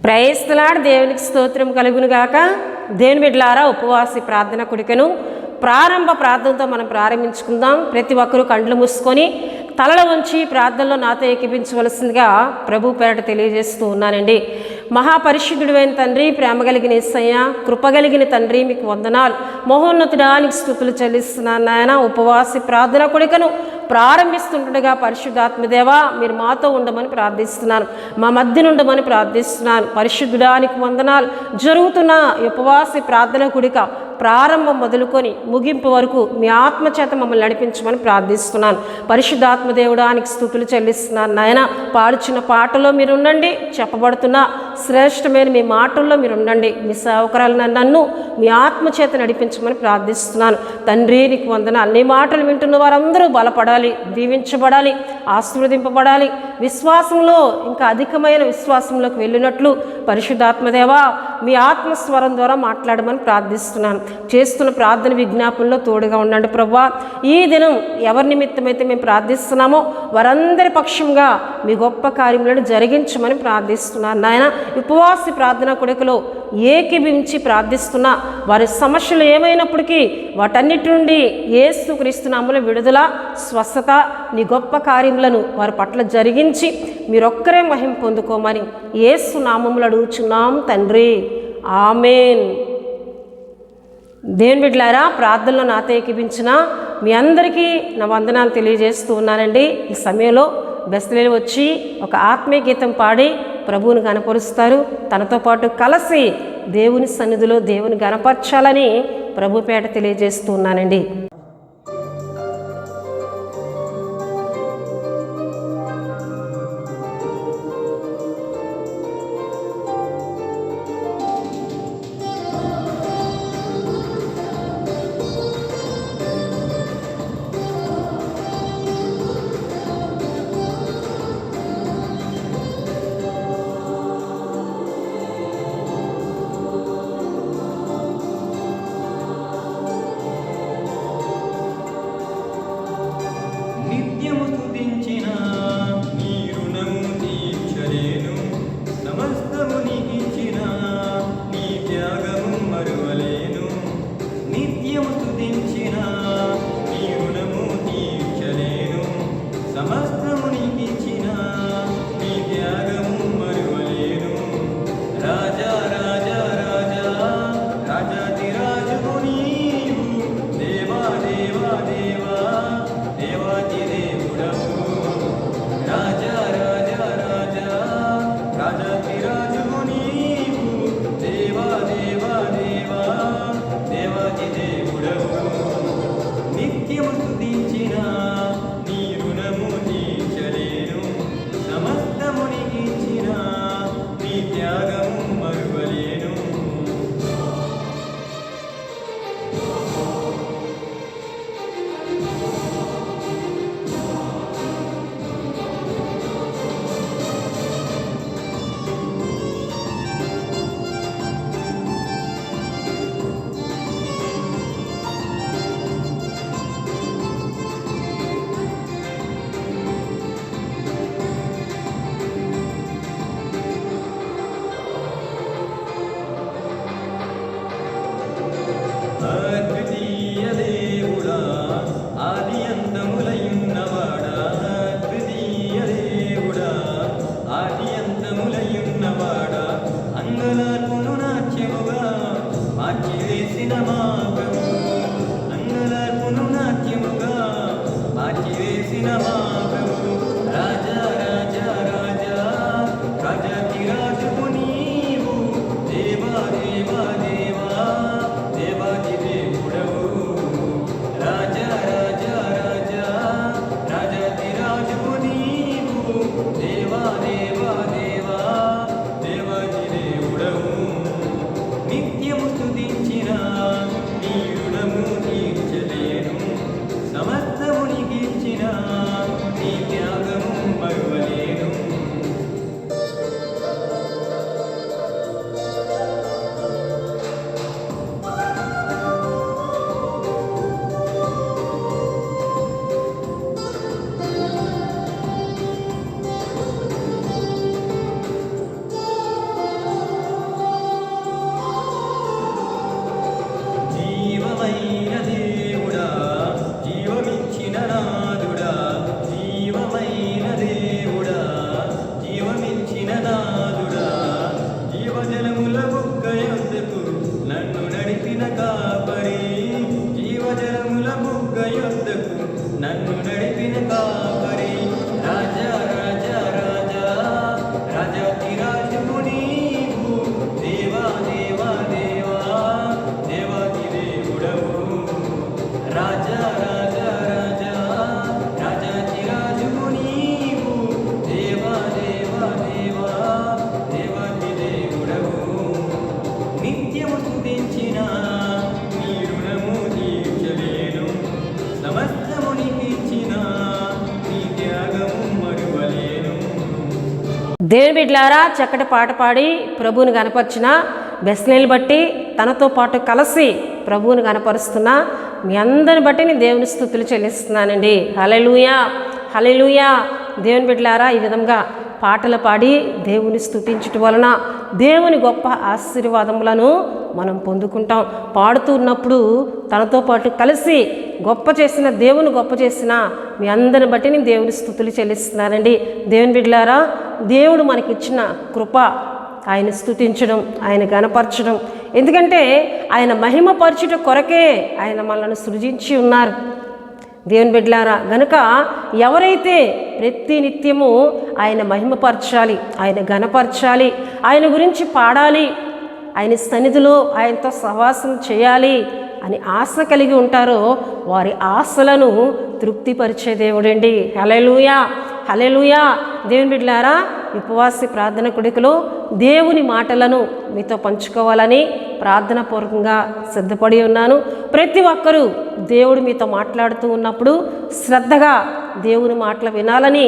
Praise the lord. దేవునికి స్తోత్రం కలుగును గాక. దేవుని బిడ్డలారా, ఉపవాసి ప్రార్థన కుడికను ప్రారంభ ప్రార్థనతో మనం ప్రారంభించుకుందాం. ప్రతి ఒక్కరూ కండ్లు మూసుకొని తలలు వంచి ప్రార్థనలో నాతో ఏకీపించవలసిందిగా ప్రభు పేరట తెలియజేస్తూ ఉన్నానండి. మహాపరిశుద్ధుడైన తండ్రి, ప్రేమ కలిగిన యేసయ్య, కృపగలిగిన తండ్రి, మీకు వందనాలు. మహోన్నతుడానికి స్తుతులు చెల్లిస్తున్నాను నాయన. ఉపవాసి ప్రార్థన కొడికను ప్రారంభిస్తుండగా పరిశుద్ధాత్మదేవా, మీరు మాతో ఉండమని ప్రార్థిస్తున్నాను, మా మధ్య ఉండమని ప్రార్థిస్తున్నాను. పరిశుద్ధుడానికి వందనాలు. జరుగుతున్న ఉపవాసి ప్రార్థన కుడిక ప్రారంభం మొదలుకొని ముగింపు వరకు మీ ఆత్మచేత మమ్మల్ని నడిపించమని ప్రార్థిస్తున్నాను. పరిశుద్ధాత్మదేవుడానికి స్తుతులు చెల్లిస్తున్నాను నాయన. పాడుచున్న పాటలో మీరు ఉండండి, చెప్పబడుతున్న శ్రేష్టమైన మీ మాటల్లో మీరు ఉండండి. మీ సేవకురాలను నన్ను మీ ఆత్మచేత నడిపించమని ప్రార్థిస్తున్నాను. తండ్రి, నీకు వందనాలు. నీ మాటలు వింటున్న వారందరూ బలపడాలి, దీవించబడాలి, ఆశీర్వదింపబడాలి. విశ్వాసంలో ఇంకా అధికమైన విశ్వాసంలోకి వెళ్ళినట్లు పరిశుద్ధాత్మదేవా, మీ ఆత్మస్వరం ద్వారా మాట్లాడమని ప్రార్థిస్తున్నాను. చేస్తున్న ప్రార్థన విజ్ఞాపనలో తోడుగా ఉండండి ప్రభువా. ఈ దినం ఎవరి నిమిత్తమైతే మేము ప్రార్థిస్తున్నామో వారందరి పక్షంగా మీ గొప్ప కార్యములను జరిగించమని ప్రార్థిస్తున్నాను నాయన. ఉపవాసి ప్రార్థన కొడుకులో ఏకీభించి ప్రార్థిస్తున్న వారి సమస్యలు ఏమైనప్పటికీ వాటన్నిటి నుండి యేసుక్రీస్తు నామములో విడుదల, స్వస్థత, నీ గొప్ప కార్యములను వారి పట్ల జరిగించి మీరొక్కరే మహిమ పొందుకోమని యేసు నామములో అడుగుచున్నాం తండ్రి. ఆమేన్. దేవుని బిడ్డలారా, ప్రార్థనలో నాతో ఏకీభించిన మీ అందరికీ నా వందనాలు తెలియజేస్తూ ఉన్నానండి. ఈ సమయంలో బెస్తలేలు వచ్చి ఒక ఆత్మీయ గీతం పాడి ప్రభువుని గణపరుస్తారు. తనతో పాటు కలిసి దేవుని సన్నిధిలో దేవుని గణపరచాలని ప్రభు పేట తెలియజేస్తూ ఉన్నానండి. దేవుని బిడ్డలారా, చక్కటి పాట పాడి ప్రభువుని గనపరిచిన బెస్లేని బట్టి తనతో పాటు కలిసి ప్రభువుని గనపరుస్తున్న మీ అందరిని బట్టి నేను దేవుని స్తుతులు చెల్లిస్తున్నానండి. హల్లెలూయా, హల్లెలూయా. దేవుని బిడ్డలారా, ఈ విధంగా పాటలు పాడి దేవుని స్తుతించటం వలన దేవుని గొప్ప ఆశీర్వాదములను మనం పొందుకుంటాం. పాడుతూ ఉన్నప్పుడు తనతో పాటు కలిసి గొప్ప చేసిన మీ అందరిని బట్టి నేను దేవుని స్తుతులు చెల్లిస్తున్నానండి. దేవుని బిడ్డలారా, దేవుడు మనకిచ్చిన కృప ఆయన స్తుతించడం, ఆయన గణపరచడం. ఎందుకంటే ఆయన మహిమపరచుట కొరకే ఆయన మనల్ని సృజించి ఉన్నారు. దేవుని బిడ్డలారా, గనుక ఎవరైతే ప్రతి నిత్యము ఆయన మహిమపరచాలి, ఆయన గణపరచాలి, ఆయన గురించి పాడాలి, ఆయన సన్నిధిలో ఆయనతో సహవాసం చేయాలి అని ఆశ కలిగి ఉంటారో వారి ఆశలను తృప్తిపరిచే దేవుడండి. హల్లెలూయా, హల్లెలూయా. దేవుని బిడ్డలారా, ఉపవాసి ప్రార్థన కొడుకులో దేవుని మాటలను మీతో పంచుకోవాలని ప్రార్థనాపూర్వకంగా సిద్ధపడి ఉన్నాను. ప్రతి ఒక్కరూ దేవుడు మీతో మాట్లాడుతూ ఉన్నప్పుడు శ్రద్ధగా దేవుని మాటలు వినాలని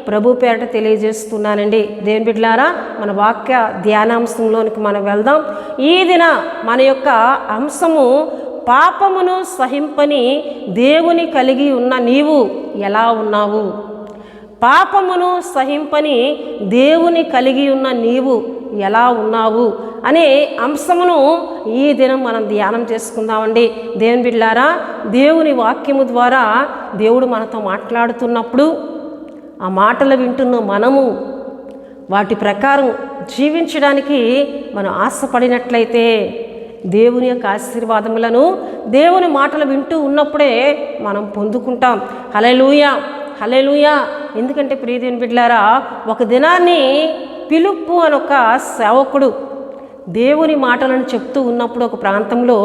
ప్రభు పేరట తెలియజేస్తున్నానండి. దేవుని బిడ్డలారా, మన వాక్య ధ్యానాంశంలోనికి మనం వెళ్దాం. ఈ దిన మన యొక్క అంశము పాపమును సహింపని దేవుని కలిగి ఉన్న నీవు ఎలా ఉన్నావు? పాపమును సహింపని దేవుని కలిగి ఉన్న నీవు ఎలా ఉన్నావు అనే అంశమును ఈ దినం మనం ధ్యానం చేసుకుందామండి. దేవుని బిడ్డలారా, దేవుని వాక్యము ద్వారా దేవుడు మనతో మాట్లాడుతున్నప్పుడు ఆ మాటలు వింటున్న మనము వాటి ప్రకారం జీవించడానికి మనం ఆశపడినట్లయితే దేవుని యొక్క ఆశీర్వాదములను దేవుని మాటలు వింటూ ఉన్నప్పుడే మనం పొందుకుంటాం. హల్లెలూయా, హల్లెలూయా. ఎందుకంటే ప్రియ దేవుని బిడ్డలారా, ఒక దినాన్ని పిలుపు అని ఒక సేవకుడు దేవుని మాటలను చెప్తూ ఉన్నప్పుడు ఒక ప్రాంతంలో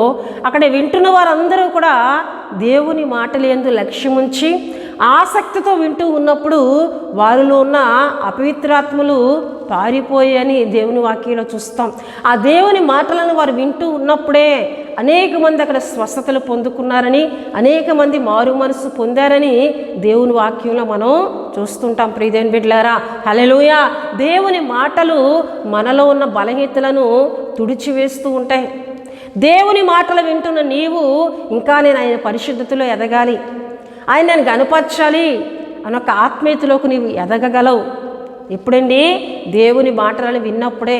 అక్కడ వింటున్న వారందరూ కూడా దేవుని మాటలు యందు లక్ష్యముంచి ఆసక్తితో వింటూ ఉన్నప్పుడు వారిలో ఉన్న అపవిత్రాత్మలు పారిపోయాయని దేవుని వాక్యంలో చూస్తాం. ఆ దేవుని మాటలను వారు వింటూ ఉన్నప్పుడే అనేక మంది అక్కడ స్వస్థతలు పొందుకున్నారని, అనేక మంది మారు మనసు పొందారని దేవుని వాక్యంలో మనం చూస్తుంటాం. ప్రియ దేవుని బిడ్డలారా, హల్లెలూయా. దేవుని మాటలు మనలో ఉన్న బలహీనతలను తుడిచివేస్తూ ఉంటాయి. దేవుని మాటలు వింటున్న నీవు ఇంకా నేను ఆయన పరిశుద్ధతలో ఎదగాలి, ఆయన నేను గనపరచాలి అని ఒక ఆత్మీయతలోకి నీవు ఎదగగలవు. ఎప్పుడండి? దేవుని మాటలను విన్నప్పుడే.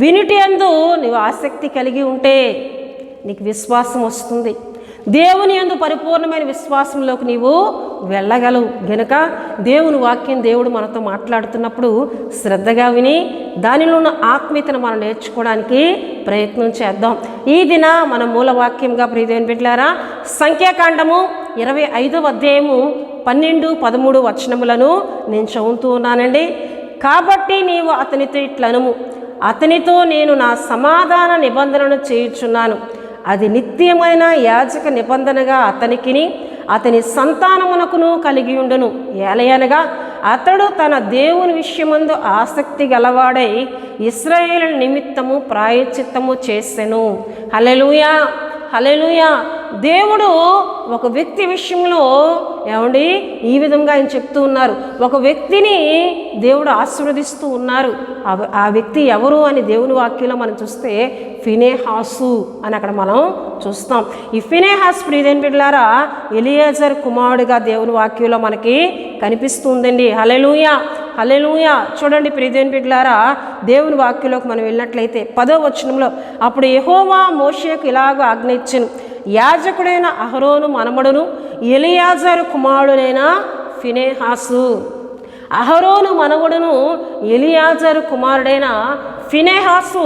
వినుటి యందు నీవు ఆసక్తి కలిగి ఉంటే నీకు విశ్వాసం వస్తుంది. దేవుని యందు పరిపూర్ణమైన విశ్వాసంలోకి నీవు వెళ్ళగలవు. గనుక దేవుని వాక్యం దేవుడు మనతో మాట్లాడుతున్నప్పుడు శ్రద్ధగా విని దానిలో ఉన్న ఆత్మీయతను మనం నేర్చుకోవడానికి ప్రయత్నం చేద్దాం. ఈ దిన మన మూల వాక్యంగా ప్రియ దేవుని బిడ్డలారా, సంఖ్యాకాండము 25వ అధ్యాయము 12, 13 వచనములను నేను చదువుతూ ఉన్నానండి. కాబట్టి నీవు అతనితో ఇట్లనుము, అతనితో నేను నా సమాధాన నిబంధనను చేయుచున్నాను, అది నిత్యమైన యాజక నిబంధనగా అతనికిని అతని సంతానమునకును కలిగి ఉండును. ఏలయనగా అతడు తన దేవుని విషయమందు ఆసక్తి గలవాడై ఇశ్రాయేలు నిమిత్తము ప్రాయశ్చిత్తము చేసెను. హల్లెలూయా, హల్లెలూయా. దేవుడు ఒక వ్యక్తి విషయంలో ఏమండి ఈ విధంగా ఆయన చెప్తూ ఉన్నారు. ఒక వ్యక్తిని దేవుడు ఆశీర్వదిస్తూ ఉన్నారు. ఆ వ్యక్తి ఎవరు అని దేవుని వాక్యంలో మనం చూస్తే ఫినెహాసు అని అక్కడ మనం చూస్తాం. ఈ ఫినెహాస్ ప్రియ దేవుని బిడ్డలారా ఎలియాజర్ కుమారుడిగా దేవుని వాక్యంలో మనకి కనిపిస్తుందండి. హల్లెలూయా, హల్లెలూయా. చూడండి ప్రియ దేవుని బిడ్డలారా, దేవుని వాక్యంలోకి మనం వెళ్ళినట్లయితే 10వ వచనంలో, అప్పుడు యెహోవా మోషేకు ఇలాగ ఆజ్ఞ ఇచ్చెను, యాజకుడైన అహరోను మనమడును ఎలియాజరు కుమారుడైన ఫినెహాసు. అహరోను మనవడును ఎలియాజరు కుమారుడైన ఫినెహాసు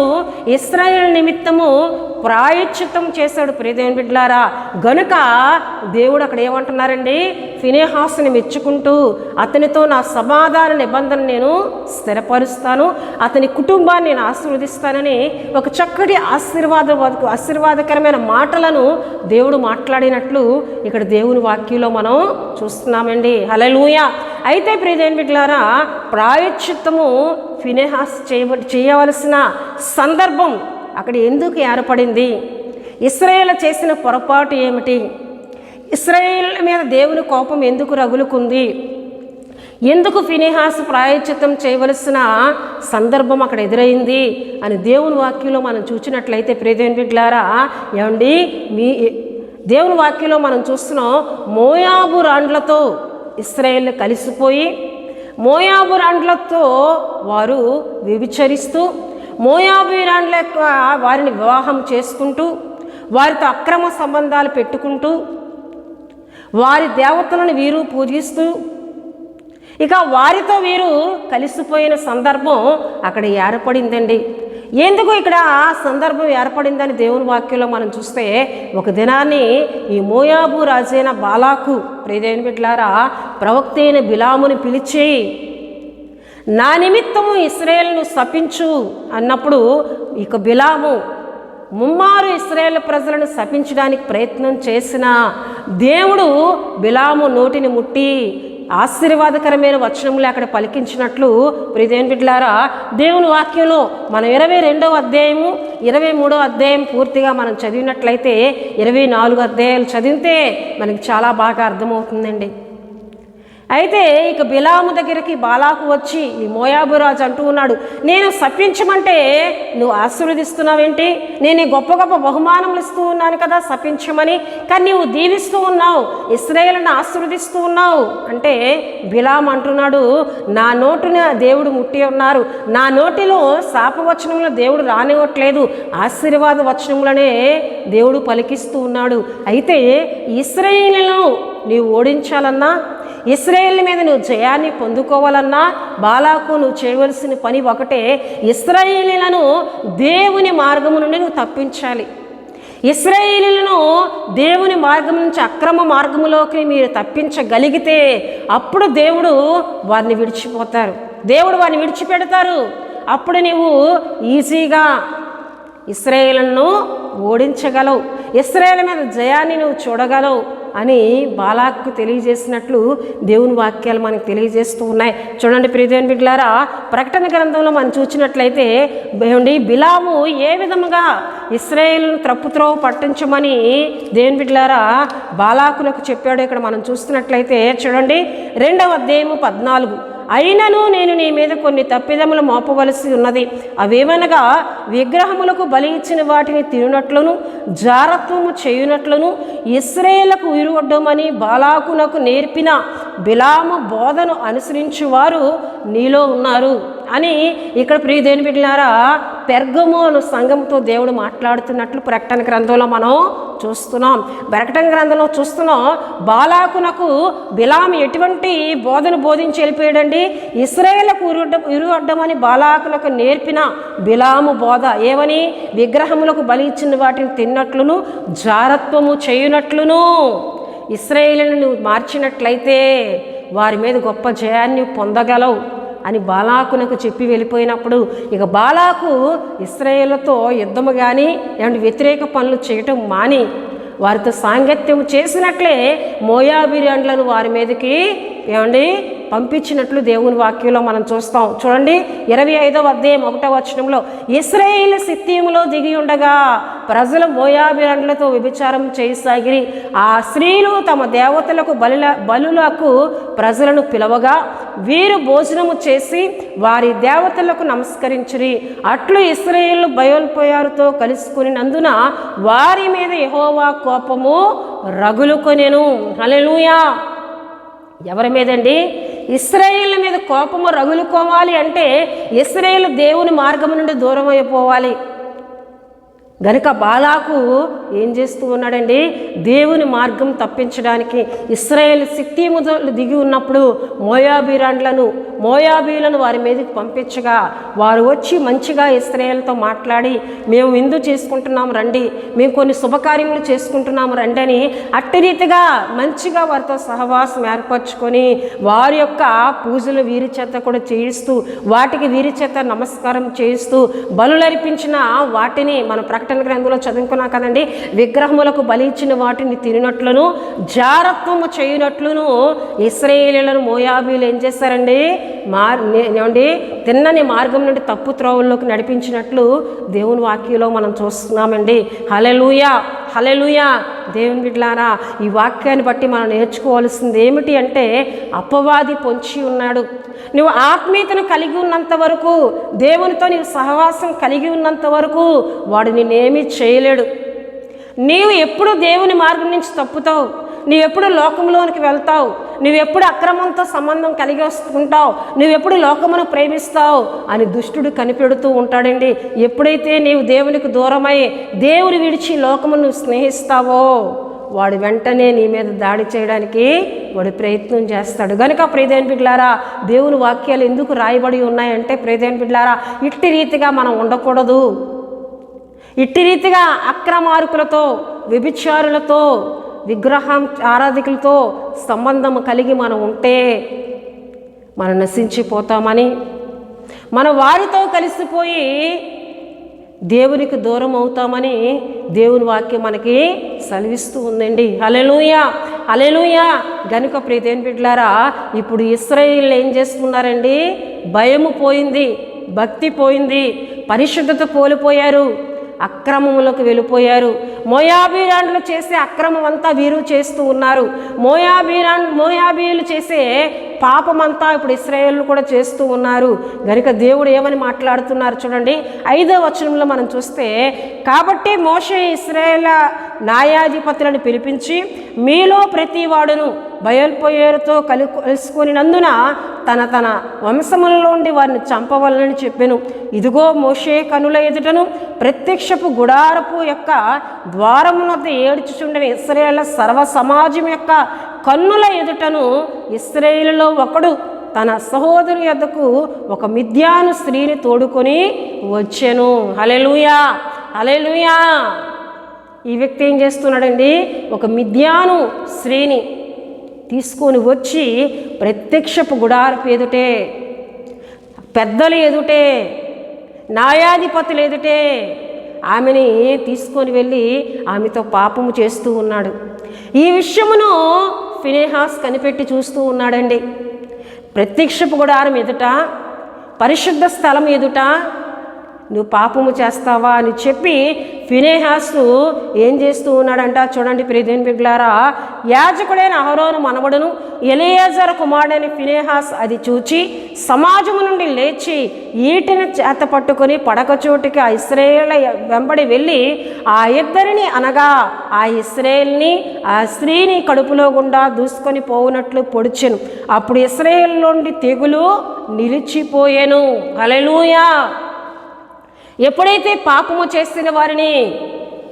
ఇశ్రాయేలు నిమిత్తము ప్రాయశ్చిత్తం చేశాడు. ప్రియ దేవుని బిడ్డలారా, గనుక దేవుడు అక్కడ ఏమంటున్నారండి? ఫినెహాసుని మెచ్చుకుంటూ అతనితో నా సమాధాన నిబంధన నేను స్థిరపరుస్తాను, అతని కుటుంబాన్ని నేను ఆశీర్వదిస్తానని ఒక చక్కటి ఆశీర్వాదకరమైన మాటలను దేవుడు మాట్లాడినట్లు ఇక్కడ దేవుని వాక్యంలో మనం చూస్తున్నామండి. హల్లెలూయా. అయితే ప్రియ దేవుని బిడ్డలారా, ప్రాయశ్చిత్తము ఫినెహాస్ చేయవలసిన సందర్భం అక్కడ ఎందుకు ఏర్పడింది? ఇశ్రాయేలు చేసిన పొరపాటు ఏమిటి? ఇశ్రాయేలు మీద దేవుని కోపం ఎందుకు రగులుకుంది? ఎందుకు ఫినెహాసు ప్రాయశ్చిత్తం చేయవలసిన సందర్భం అక్కడ ఎదురైంది అని దేవుని వాక్యంలో మనం చూసినట్లయితే ప్రియదేవుని బిడ్డలారా, ఏమండి దేవుని వాక్యంలో మనం చూస్తున్నాం, మోయాబు రాండ్లతో ఇశ్రాయేలు కలిసిపోయి మోయాబు రాండ్లతో వారు వ్యభిచరిస్తూ మోయాబు రాండ్ల వారిని వివాహం చేసుకుంటూ వారితో అక్రమ సంబంధాలు పెట్టుకుంటూ వారి దేవతలను వీరు పూజిస్తూ ఇక వారితో వీరు కలిసిపోయిన సందర్భం అక్కడ ఏర్పడిందండి. ఎందుకు ఇక్కడ సందర్భం ఏర్పడిందని దేవుని వాక్యంలో మనం చూస్తే, ఒక దినాన్ని ఈ మోయాబు రాజైన బాలాకు ప్రియదేవుని బిడ్డలారా ప్రవక్త అయిన బిలాముని పిలిచి నా నిమిత్తము ఇశ్రాయేలును శపించు అన్నప్పుడు, ఇక బిలాము ముమ్మారు ఇశ్రాయేలు ప్రజలను శపించడానికి ప్రయత్నం చేసిన దేవుడు బిలాము నోటిని ముట్టి ఆశీర్వాదకరమైన వచనములు అక్కడ పలికించినట్లు ప్రియదేవుని బిడ్డలారా దేవుని వాక్యంలో మనం 22వ అధ్యాయము 23వ అధ్యాయం పూర్తిగా మనం చదివినట్లయితే 24 అధ్యాయాలు చదివితే మనకి చాలా బాగా అర్థమవుతుందండి. అయితే ఇక బిలాము దగ్గరికి బాలాకు వచ్చి ఈ మోయాబు రాజు అంటూ ఉన్నాడు, నేను శపించమంటే నువ్వు ఆశీర్వదిస్తున్నావేంటి? నేను గొప్ప గొప్ప బహుమానములు ఇస్తూ ఉన్నాను కదా శపించమని, కానీ నువ్వు దీవిస్తూ ఉన్నావు, ఇశ్రాయేలును ఆశీర్వదిస్తూ ఉన్నావు అంటే బిలాము అంటున్నాడు, నా నోటున దేవుడు ముట్టి ఉన్నారు, నా నోటిలో శాపవచనములు దేవుడు రానివ్వట్లేదు, ఆశీర్వాద వచనములనే దేవుడు పలికిస్తూ ఉన్నాడు. అయితే ఇశ్రాయేలును నీవు ఓడించాలన్నా, ఇశ్రాయేలు మీద నువ్వు జయాన్ని పొందుకోవాలన్నా బాలాకు నువ్వు చేయవలసిన పని ఒకటే, ఇశ్రాయేలీలను దేవుని మార్గము నుండి నువ్వు తప్పించాలి. ఇశ్రాయేలీలను దేవుని మార్గం నుంచి అక్రమ మార్గములోకి మీరు తప్పించగలిగితే అప్పుడు దేవుడు వారిని విడిచిపోతారు, దేవుడు వారిని విడిచిపెడతారు. అప్పుడు నువ్వు ఈజీగా ఇశ్రాయేలును ఓడించగలవు, ఇశ్రాయేలు మీద జయాన్ని నువ్వు చూడగలవు అని బాలాకు తెలియజేసినట్లు దేవుని వాక్యాలు మనకు తెలియజేస్తూ ఉన్నాయి. చూడండి ప్రియదేవుని బిడ్డలారా, ప్రకటన గ్రంథంలో మనం చూసినట్లయితే బిలాము ఏ విధముగా ఇశ్రాయేలును త్రోవ పట్టించమని దేవుని బిడ్డలారా బాలాకులకు చెప్పాడు. ఇక్కడ మనం చూస్తున్నట్లయితే చూడండి 2వ అధ్యాయము 14, అయినను నేను నీ మీద కొన్ని తప్పిదములు మోపవలసి ఉన్నది, అవేమనగా విగ్రహములకు బలి ఇచ్చిన వాటిని తినునట్లును జారత్వము చేయునట్లును ఇశ్రాయేలుకు విరువడ్డమని బాలాకునకు నేర్పిన బిలాము బోధను అనుసరించువారు నీలో ఉన్నారు అని ఇక్కడ ప్రియదేవుని బిడ్డలారా పెర్గము అను సంఘంతో దేవుడు మాట్లాడుతున్నట్లు ప్రకటన గ్రంథంలో మనం చూస్తున్నాం. ప్రకటన గ్రంథంలో చూస్తున్నాం, బాలాకునకు బిలాము ఎటువంటి బోధను బోధించి వెళ్ళిపోయాడండి. ఇశ్రాయేలుకు విరువడ్డమని బాలాకునకు నేర్పిన బిలాము బోధ ఏమని? విగ్రహములకు బలి ఇచ్చిన వాటిని తిన్నట్లును జారత్వము చేయునట్లును ఇశ్రాయేలును నువ్వు మార్చినట్లయితే వారి మీద గొప్ప జయాన్ని పొందగలవు అని బాలాకునకు చెప్పి వెళ్ళిపోయినప్పుడు ఇక బాలాకు ఇశ్రాయేలుతో యుద్ధము కానీ ఏమంటే వ్యతిరేక పనులు చేయటం మాని వారితో సాంగత్యం చేసినట్లే మోయాబీరాండ్లను వారి మీదకి ఏమండి పంపించినట్లు దేవుని వాక్యంలో మనం చూస్తాం. చూడండి 25వ అధ్యాయం 1వ వచనంలో, ఇశ్రాయేలు సిత్తీములో దిగి ఉండగా ప్రజలు మోయాబీరాండ్లతో వ్యభిచారం చేయసాగిరి, ఆ స్త్రీలు తమ దేవతలకు బలులకు ప్రజలను పిలవగా వీరు భోజనము చేసి వారి దేవతలకు నమస్కరించిరి. అట్లు ఇశ్రాయేలు బయల్పోయారుతో కలుసుకునినందున వారి మీద యెహోవా కోపము రగులుకొనెను. హల్లెలూయా. ఎవరి మీదండి? ఇశ్రాయేలు మీద కోపము రగులుకోవాలి అంటే ఇశ్రాయేలు దేవుని మార్గం నుండి దూరం అయిపోవాలి. గనుక బాలాకు ఏం చేస్తూ ఉన్నాడండి? దేవుని మార్గం తప్పించడానికి ఇశ్రాయేలు సిత్తీములో దిగి ఉన్నప్పుడు మోయాబీలను వారి మీదకి పంపించగా వారు వచ్చి మంచిగా ఇశ్రాయేలుతో మాట్లాడి మేము విందు చేసుకుంటున్నాము రండి, మేము కొన్ని శుభకార్యములు చేసుకుంటున్నాము రండి అని అట్టి రీతిగా మంచిగా వారితో సహవాసం ఏర్పరచుకొని వారి యొక్క పూజలు వీరి చేత కూడా చేయిస్తూ వాటికి వీరి చేత నమస్కారం చేయిస్తూ బలులర్పించిన వాటిని మన ప్రకటన గ్రంథంలో చదువుకున్నాం కదండి. విగ్రహములకు బలి ఇచ్చిన వాటిని తినట్లును జారత్వము చేయునట్లును ఇశ్రాయేలీయులను మోయాబీలు ఏం చేశారండి? ఏమండి తిన్నని మార్గం నుండి తప్పు త్రోవల్లోకి నడిపించినట్లు దేవుని వాక్యంలో మనం చూస్తున్నామండి. హల్లెలూయా, హల్లెలూయా. దేవుని బిడ్డలారా, ఈ వాక్యాన్ని బట్టి మనం నేర్చుకోవాల్సింది ఏమిటి అంటే, అపవాది పొంచి ఉన్నాడు. నువ్వు ఆత్మీయతను కలిగి ఉన్నంత వరకు, దేవునితో నీవు సహవాసం కలిగి ఉన్నంత వరకు వాడు నిన్నేమీ చేయలేడు. నీవు ఎప్పుడు దేవుని మార్గం నుంచి తప్పుతావు, నీవెప్పుడు లోకంలోనికి వెళ్తావు, నువ్వెప్పుడు అక్రమంతో సంబంధం కలిగి వస్తుంటావు, నువ్వెప్పుడు లోకమును ప్రేమిస్తావు అని దుష్టుడు కనిపెడుతూ ఉంటాడండి. ఎప్పుడైతే నీవు దేవునికి దూరమై దేవుని విడిచి లోకమును స్నేహిస్తావో వాడు వెంటనే నీ మీద దాడి చేయడానికి వాడు ప్రయత్నం చేస్తాడు. కనుక ప్రియదేవుని బిడ్డలారా, దేవుని వాక్యాలు ఎందుకు రాయబడి ఉన్నాయంటే, ప్రియదేవుని బిడ్డలారా, ఇట్టి రీతిగా మనం ఉండకూడదు. ఇట్టి రీతిగా అక్రమార్కులతో, వ్యభిచారులతో, విగ్రహం ఆరాధికులతో సంబంధం కలిగి మనం ఉంటే మనం నశించిపోతామని, మన వారితో కలిసిపోయి దేవునికి దూరం అవుతామని దేవుని వాక్యం మనకి సెలవిస్తూ ఉందండి. హల్లెలూయా, హల్లెలూయా. గనుక ప్రియదేవుని బిడ్డలారా, ఇప్పుడు ఇశ్రాయేలు ఏం చేస్తున్నారండి? భయము పోయింది, భక్తి పోయింది, పరిశుద్ధత కోల్పోయారు, అక్రమములకు వెళ్ళిపోయారు. మోయాబీరాండ్లు చేసే అక్రమం అంతా వీరు చేస్తూ ఉన్నారు. మోయాబీయులు చేసే పాపమంతా ఇప్పుడు ఇశ్రాయేలు కూడా చేస్తూ ఉన్నారు. గనుక దేవుడు ఏమని మాట్లాడుతున్నారు చూడండి. 5వ వచనంలో మనం చూస్తే, కాబట్టి మోషే ఇశ్రాయేల్ న్యాయాధిపతులను పిలిపించి, మీలో ప్రతి వాడును బయల్పోయేరుతో కలుసుకొనినందున తన తన వంశములలోండి వారిని చంపవలనని చెప్పెను. ఇదిగో మోషే కనుల ఎదుటను ప్రత్యక్షపు గుడారపు యొక్క ద్వారమునొద్ద ఏడ్చుచుండని ఇశ్రాయేలు సర్వ సమాజం యొక్క కన్నుల ఎదుటను ఇశ్రాయేలులో ఒకడు తన సహోదరు యొద్దకు ఒక మిద్యాను స్త్రీని తోడుకొని వచ్చెను. హల్లెలూయా, హల్లెలూయా. ఈ వ్యక్తి ఏం చేస్తున్నాడండి? ఒక మిద్యాను స్త్రీని తీసుకొని వచ్చి ప్రత్యక్షపు గుడారపు ఎదుటే, పెద్దలు ఎదుటే, న్యాయాధిపతులు ఎదుటే ఆమెని తీసుకొని వెళ్ళి ఆమెతో పాపము చేస్తూ ఉన్నాడు. ఈ విషయమును ఫినెహాస్ కనిపెట్టి చూస్తూ ఉన్నాడండి. ప్రత్యక్షపు గుడారం ఎదుట, పరిశుద్ధ స్థలం ఎదుట నువ్వు పాపము చేస్తావా అని చెప్పి ఫినెహాసు ఏం చేస్తూ ఉన్నాడంట చూడండి. ప్రియదేవుని బిడ్డలారా, యాజకుడైన అహరోను మనవడును ఎలియాజరు కుమారుడైన ఫినెహాస్ అది చూచి సమాజము నుండి లేచి ఈటెను చేత పట్టుకొని పడక చోటికి ఆ ఇశ్రాయేలు వెంబడి వెళ్ళి ఆ ఇద్దరిని అనగా ఆ ఇశ్రాయేల్ని ఆ స్త్రీని కడుపులో గుండా దూసుకొని పోవునట్లు పొడిచెను. అప్పుడు ఇశ్రాయేలు నుండి తెగులు నిలిచిపోయెను. హల్లెలూయా. ఎప్పుడైతే పాపము చేసిన వారిని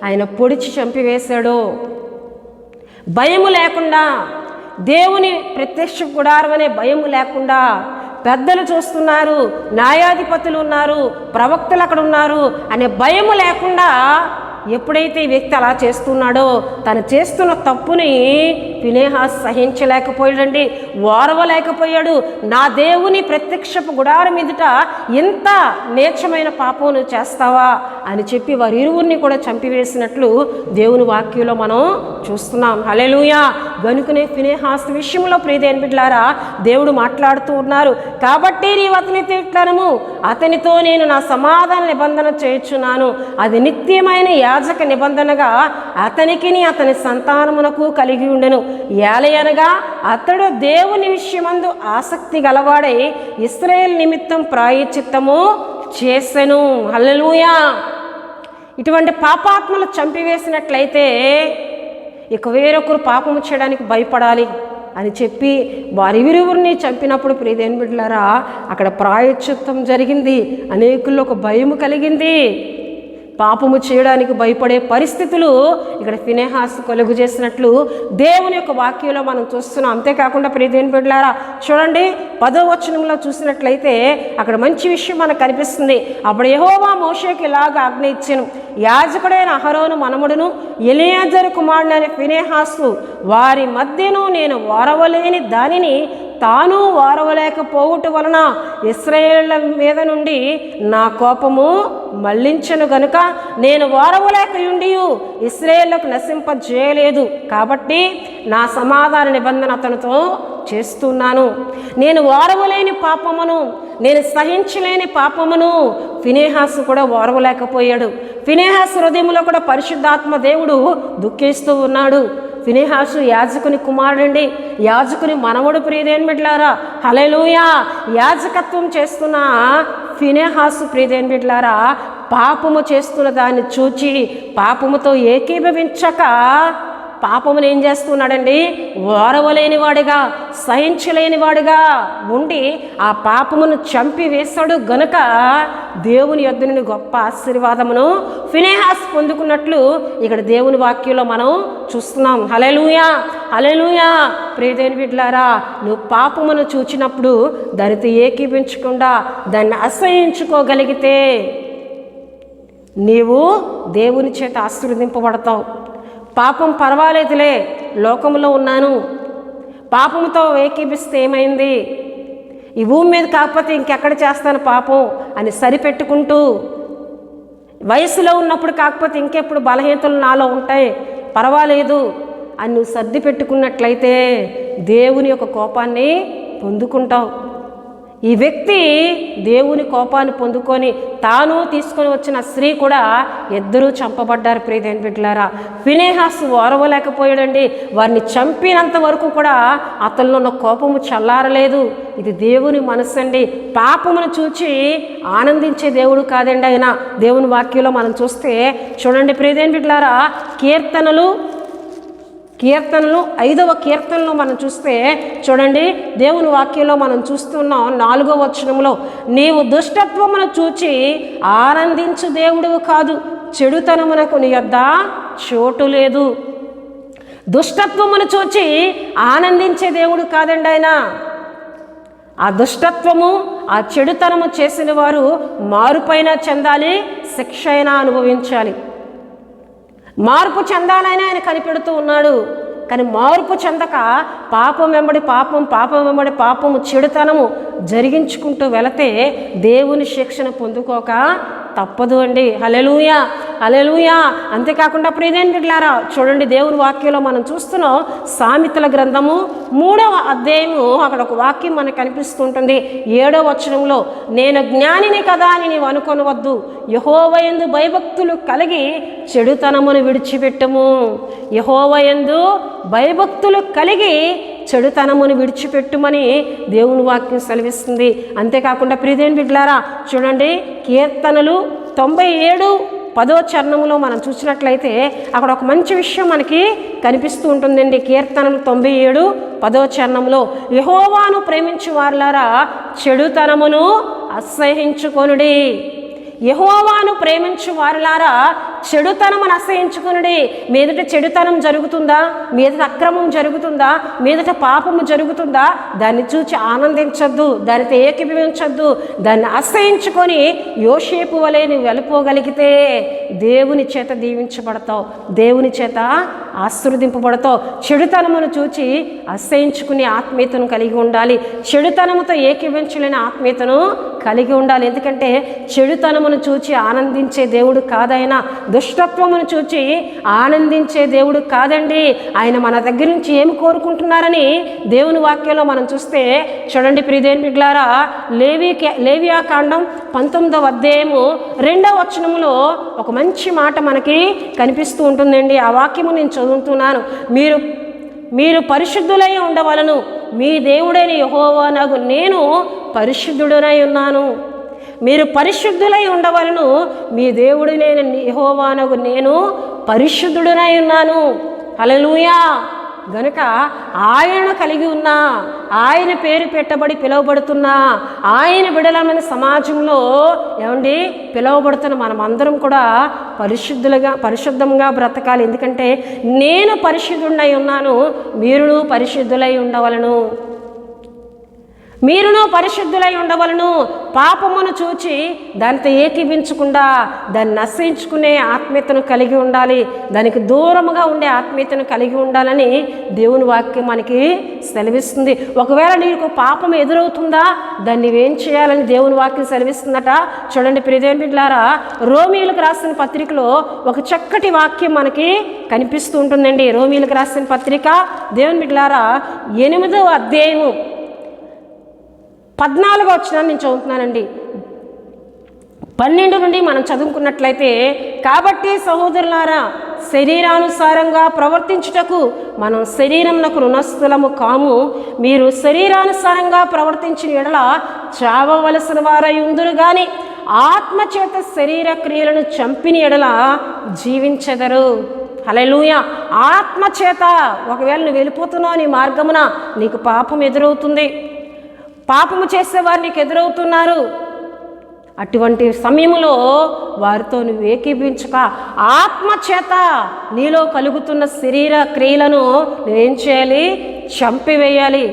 ఆయన పొడిచి చంపివేశాడో, భయము లేకుండా, దేవుని ప్రత్యక్ష గుడారం అనే భయము లేకుండా, పెద్దలు చూస్తున్నారు, న్యాయాధిపతులు ఉన్నారు, ప్రవక్తలు అక్కడ ఉన్నారు అనే భయము లేకుండా ఎప్పుడైతే ఈ వ్యక్తి అలా చేస్తున్నాడో, తను చేస్తున్న తప్పుని ఫినెహాస్ సహించలేకపోయాడండి, ఓర్వలేకపోయాడు. నా దేవుని ప్రత్యక్షపు గుడారం ఎదుట ఇంత నీచమైన పాపం నువ్వు చేస్తావా అని చెప్పి వారి ఇరువురిని కూడా చంపివేసినట్లు దేవుని వాక్యంలో మనం చూస్తున్నాం. హల్లెలూయా. గనుకనే ఫినెహాస్ విషయంలో ప్రియదేవుని బిడ్డలారా దేవుడు మాట్లాడుతూ ఉన్నారు. కాబట్టి నీవు అతని తిట్లను, అతనితో నేను నా సమాధాన నిబంధన చేయుచున్నాను, అది నిత్యమైన యాజక నిబంధనగా అతనికిని అతని సంతానమునకు కలిగి ఉండెను. ఏలయనగా అతడు దేవుని విషయమందు ఆసక్తి గలవాడై ఇశ్రాయేలు నిమిత్తం ప్రాయశ్చిత్తము చేసెను. హల్లెలూయా. ఇటువంటి పాపాత్మలు చంపివేసినట్లయితే ఇక వేరొకరు పాపము చేయడానికి భయపడాలి అని చెప్పి వారిరువురిని చంపినప్పుడు ప్రియదేవుని బిడ్డలారా అక్కడ ప్రాయశ్చిత్తం జరిగింది. అనేకుల్లో ఒక భయము కలిగింది. పాపము చేయడానికి భయపడే పరిస్థితులు ఇక్కడ ఫినెహాస్ కలుగు చేసినట్లు దేవుని యొక్క వాక్యంలో మనం చూస్తున్నాం. అంతేకాకుండా ప్రియదేవుని బిడ్డలారా చూడండి, 10వ వచనంలో చూసినట్లయితే అక్కడ మంచి విషయం మనకు కనిపిస్తుంది. అప్పుడు యెహోవా మోషేకి ఇలాగ ఆజ్ఞ ఇచ్చెను, యాజకుడైన అహరోను మనముడును ఎలియాజరు కుమారుడైన ఫినెహాసు వారి మధ్యను నేను ఓరవలేని దానిని తాను ఓరవలేకపోవుట వలన ఇశ్రాయేళ్ల మీద నుండి నా కోపము మళ్లించను గనుక నేను ఓరవలేకయుండి ఇశ్రాయేళ్లకు నశింపజేయలేదు. కాబట్టి నా సమాధాన నిబంధన అతనితో చేస్తున్నాను. నేను ఓరవలేని పాపమును, నేను సహించలేని పాపమును ఫినెహాసు కూడా ఓరవలేకపోయాడు. ఫినెహాసు హృదయంలో కూడా పరిశుద్ధాత్మ దేవుడు దుఃఖిస్తూ ఉన్నాడు. ఫినెహాసు యాజకుని కుమారుడండి, యాజకుని మనవడు. ప్రియదేని బిడ్డలారా, హల్లెలూయా. యాజకత్వం చేస్తున్న ఫినెహాసు ప్రియదేని బిడ్డలారా పాపము చేస్తున్న దాన్ని చూచి పాపముతో ఏకీభవించక పాపమును ఏం చేస్తున్నాడండి, ఓరవలేనివాడిగా సహించలేనివాడిగా ఉండి ఆ పాపమును చంపివేశాడు గనుక దేవుని యొద్ద నుండి గొప్ప ఆశీర్వాదమును ఫినెహాస్ పొందుకున్నట్లు ఇక్కడ దేవుని వాక్యంలో మనం చూస్తున్నాం. హల్లెలూయా, హల్లెలూయా. ప్రియదేని బిడ్డలారా, నువ్వు పాపమును చూచినప్పుడు దానితో ఏకీభించకుండా దాన్ని అసహించుకోగలిగితే నీవు దేవుని చేత ఆశీర్వదింపబడతావు. పాపం పర్వాలేదులే, లోకంలో ఉన్నాను, పాపంతో ఏకీభిస్తే ఏమైంది, ఈ భూమి మీద కాకపోతే ఇంకెక్కడ చేస్తాను పాపం అని సరిపెట్టుకుంటూ, వయసులో ఉన్నప్పుడు కాకపోతే ఇంకెప్పుడు బలహీనతలు నాలో ఉంటాయి, పర్వాలేదు అని నువ్వు సర్ది పెట్టుకున్నట్లయితే దేవుని యొక్క కోపాన్ని పొందుకుంటావు. ఈ వ్యక్తి దేవుని కోపాన్ని పొందుకొని తాను తీసుకొని వచ్చిన స్త్రీ కూడా ఇద్దరూ చంపబడ్డారు. ప్రియదేని బిడ్డలారా, ఫినెహాసు ఓర్వలేకపోయాడండి. వారిని చంపినంత వరకు కూడా అతనిలో ఉన్న కోపము చల్లారలేదు. ఇది దేవుని మనస్సు అండి. పాపమును చూచి ఆనందించే దేవుడు కాదండి ఆయన. దేవుని వాక్యంలో మనం చూస్తే చూడండి ప్రియదేని బిడ్డలారా, కీర్తనలు 5వ కీర్తనలో మనం చూస్తే చూడండి, దేవుని వాక్యంలో మనం చూస్తున్నాం 4వ వచనంలో, నీవు దుష్టత్వమును చూచి ఆనందించు దేవుడు కాదు, చెడుతనమునకు నీ యొద్ద చోటు లేదు. దుష్టత్వమును చూచి ఆనందించే దేవుడు కాదండి ఆయన. ఆ దుష్టత్వము ఆ చెడుతనము చేసిన వారు మారుపైన చెందాలి, శిక్ష అయినా అనుభవించాలి. మార్పు చెందాలని ఆయన కనిపెడుతూ ఉన్నాడు. కానీ మార్పు చెందక పాపం వెంబడి పాపం, పాపం వెంబడి పాపము, చెడుతనము జరిగించుకుంటూ వెళితే దేవుని శిక్షణ పొందుకోక తప్పదు అండి. హల్లెలూయా, హల్లెలూయా. అంతేకాకుండా ప్రియదేని బిడ్డలారా, చూడండి దేవుని వాక్యంలో మనం చూస్తున్నాం సామెతల గ్రంథము 3వ అధ్యాయము, అక్కడ ఒక వాక్యం మనకు కనిపిస్తుంటుంది 7వ వచనంలో, నేను జ్ఞానిని కదా అని నీవు అనుకొనవద్దు, యెహోవా యందు భయభక్తులు కలిగి చెడుతనమును విడిచిపెట్టుము. యెహోవా యందు భయభక్తులు కలిగి చెడుతనమును విడిచిపెట్టుమని దేవుని వాక్యం సెలవిస్తుంది. అంతేకాకుండా ప్రియదేని బిడ్డలారా, చూడండి కీర్తనలు 97:10వ చరణంలో మనం చూసినట్లయితే అక్కడ ఒక మంచి విషయం మనకి కనిపిస్తూ ఉంటుందండి. కీర్తనలు 97:10వ చరణంలో, యెహోవాను ప్రేమించు వారులారా చెడుతనమును అసహ్యించుకొనుడి. యెహోవాను ప్రేమించు వారులారా చెడుతనమును అసహించుకొనుడి. మీదట చెడుతనం జరుగుతుందా, మీదట అక్రమం జరుగుతుందా, మీదట పాపము జరుగుతుందా, దాన్ని చూచి ఆనందించద్దు, దానితో ఏకీభవించద్దు, దాన్ని అసహించుకొని యోసేపు వలె నువ్వు వెళ్ళిపోగలిగితే దేవుని చేత దీవించబడతావు, దేవుని చేత ఆశీర్వదింపబడతావు. చెడుతనమును చూచి అసహించుకునే ఆత్మీయతను కలిగి ఉండాలి. చెడుతనముతో ఏకీభవించలేని ఆత్మీయతను కలిగి ఉండాలి. ఎందుకంటే చెడుతనమును చూచి ఆనందించే దేవుడు కాదైనా, దుష్టత్వమును చూచి ఆనందించే దేవుడు కాదండి ఆయన. మన దగ్గర నుంచి ఏమి కోరుకుంటున్నారని దేవుని వాక్యంలో మనం చూస్తే చూడండి ప్రియదేని బిడ్డలారా, లేవియా కాండం 19వ అధ్యాయము 2వ వచనములో ఒక మంచి మాట మనకి కనిపిస్తూ ఉంటుందండి. ఆ వాక్యము నేను చదువుతున్నాను. మీరు పరిశుద్ధులై ఉండవలను, మీ దేవుడైన యెహోవానగు నేను పరిశుద్ధుడనై ఉన్నాను. మీరు పరిశుద్ధులై ఉండవలను, మీ దేవుడినైన యెహోవానగు నేను పరిశుద్ధుడనై ఉన్నాను. హల్లెలూయా. గనుక ఆయనను కలిగి ఉన్నా, ఆయన పేరు పెట్టబడి పిలువబడుతున్నా, ఆయన బిడలమైన సమాజంలో ఏమండి పిలువబడుతున్న మనమందరం కూడా పరిశుద్ధంగా బ్రతకాలి. ఎందుకంటే నేను పరిశుద్ధుడై ఉన్నాను, మీరును పరిశుద్ధులై ఉండవలను. మీరును పరిశుద్ధులై ఉండవలను. పాపమును చూచి దానితో ఏకీభించకుండా దాన్ని నశించుకునే ఆత్మీయతను కలిగి ఉండాలి, దానికి దూరముగా ఉండే ఆత్మీయతను కలిగి ఉండాలని దేవుని వాక్యం మనకి సెలవిస్తుంది. ఒకవేళ నీకు పాపం ఎదురవుతుందా, దాన్ని ఏం చేయాలని దేవుని వాక్యం సెలవిస్తుందట. చూడండి ప్రియదేని బిడ్డలారా, రోమీయులకు రాసిన పత్రికలో ఒక చక్కటి వాక్యం మనకి కనిపిస్తూ ఉంటుందండి. రోమీయులకు రాసిన పత్రిక దేవుని బిడ్డలారా 8వ అధ్యాయము 14వ వచనాన్ని నేను చదువుతున్నానండి. 12 నుండి మనం చదువుకున్నట్లయితే, కాబట్టి సహోదరులారా, శరీరానుసారంగా ప్రవర్తించుటకు మనం శరీరమునకు రుణస్థులము కాము. మీరు శరీరానుసారంగా ప్రవర్తించిన ఎడల చావవలసిన వారై ఉందురు గాని ఆత్మచేత శరీర క్రియలను చంపిన ఎడల జీవించెదరు. హల్లెలూయా. ఆత్మచేత ఒకవేళ నువ్వు వెళ్ళిపోతున్నావు, నీ మార్గమున నీకు పాపం ఎదురవుతుంది, పాపము చేసేవారు నీకు ఎదురవుతున్నారు. అటువంటి సమయంలో వారితో నువ్వు ఏకీభించక ఆత్మచేత నీలో కలుగుతున్న శరీర క్రియలను నువ్వేం చేయాలి? చంపివేయాలి.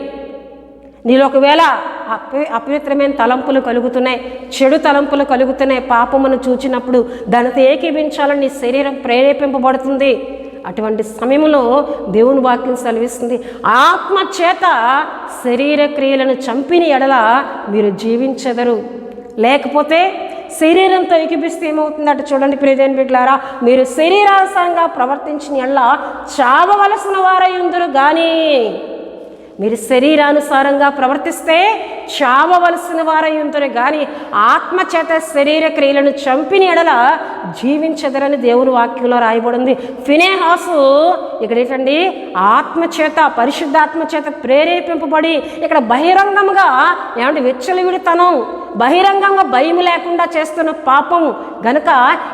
నీలో ఒకవేళ అపవిత్రమైన తలంపులు కలుగుతున్నాయి, చెడు తలంపులు కలుగుతున్నాయి, పాపమును చూచినప్పుడు దానితో ఏకీభించాలని నీ శరీరం ప్రేరేపింపబడుతుంది. అటువంటి సమయంలో దేవుని వాక్యం సెలవిస్తుంది, ఆత్మచేత శరీర క్రియలను చంపిన ఎడల మీరు జీవించెదరు. లేకపోతే శరీరంతో ఏకీభిస్తే ఏమవుతుందట చూడండి ప్రియమైన బిడ్డలారా, మీరు శరీరానుసారంగా ప్రవర్తించిన ఎడల చావవలసిన వారై ఉందురు గాని, మీరు శరీరానుసారంగా ప్రవర్తిస్తే చావవలసిన వారై ఉందరు కానీ ఆత్మచేత శరీర క్రియలను చంపిన ఎడల జీవించెదరని దేవుని వాక్యంలో రాయబడింది. ఫినెహాసు ఇక్కడ ఏంటండి, ఆత్మచేత పరిశుద్ధాత్మచేత ప్రేరేపింపబడి ఇక్కడ బహిరంగంగా ఏమంటే విచ్చలవిడితనం, బహిరంగంగా భయం లేకుండా చేస్తున్న పాపం గనుక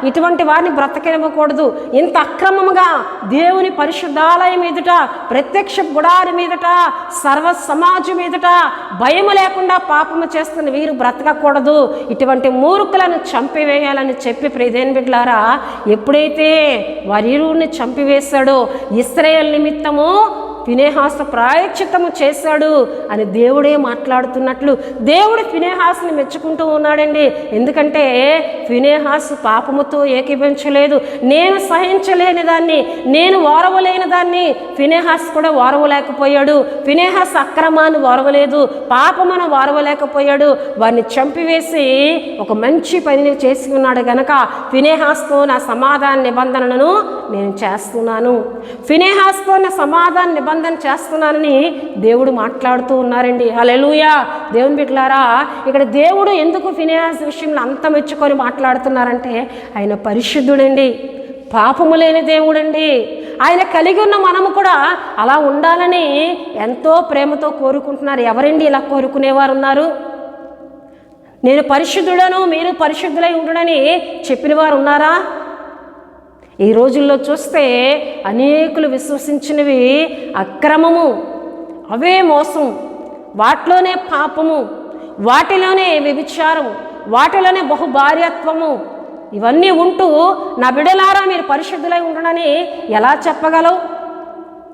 ఇటువంటి వారిని బ్రతకనివ్వకూడదు. ఇంత అక్రమముగా దేవుని పరిశుద్ధాలయం ఎదుట, ప్రత్యక్ష గుడారి మీదట, సర్వ సమాజం ఎదుట భయం లేకుండా పాపము చేస్తున్న వీరు బ్రతకకూడదు. ఇటువంటి మూర్ఖులను చంపివేయాలని చెప్పి ప్రియమైన బిడ్డలారా, ఎప్పుడైతే వారిరువుని చంపివేశాడో ఇశ్రాయేలు నిమిత్తము ఫినెహాసు ప్రాయశ్చిత్తము చేశాడు అని దేవుడే మాట్లాడుతున్నట్లు దేవుడు ఫినెహాసుని మెచ్చుకుంటూ ఉన్నాడండి. ఎందుకంటే ఫినెహాసు పాపముతో ఏకీభించలేదు. నేను సహించలేని దాన్ని, నేను ఓరవలేని దాన్ని ఫినెహాసు కూడా ఓరవలేకపోయాడు. ఫినెహాసు అక్రమాన్ని ఓరవలేదు, పాపమును ఓరవలేకపోయాడు. వారిని చంపివేసి ఒక మంచి పనిని చేసి ఉన్నాడు గనక ఫినెహాసుతో నా సమాధాన నిబంధనలను నేను చేస్తున్నాను, ఫినెహాసుతో నా సమాధాన నిబంధన చేస్తున్నానని దేవుడు మాట్లాడుతూ ఉన్నారండి. హల్లెలూయా. దేవుని బిడ్డలారా, ఇక్కడ దేవుడు ఎందుకు ఫినెహాసు విషయంలో అంత మెచ్చుకొని మాట్లాడుతున్నారంటే ఆయన పరిశుద్ధుడండి, పాపము లేని దేవుడండి. ఆయన కలిగి ఉన్న మనము కూడా అలా ఉండాలని ఎంతో ప్రేమతో కోరుకుంటున్నారు. ఎవరండి ఇలా కోరుకునేవారు ఉన్నారు? నేను పరిశుద్ధుడను, మీరు పరిశుద్ధులై ఉండడని చెప్పిన వారు ఉన్నారా? ఈ రోజుల్లో చూస్తే అనేకులు విశ్వసించినవి అక్రమము, అవే మోసం, వాటిలోనే పాపము, వాటిలోనే వ్యభిచారం, వాటిలోనే బహుభార్యత్వము, ఇవన్నీ ఉంటూ నా బిడ్డలారా మీరు పరిశుద్ధులై ఉండడని ఎలా చెప్పగలవు?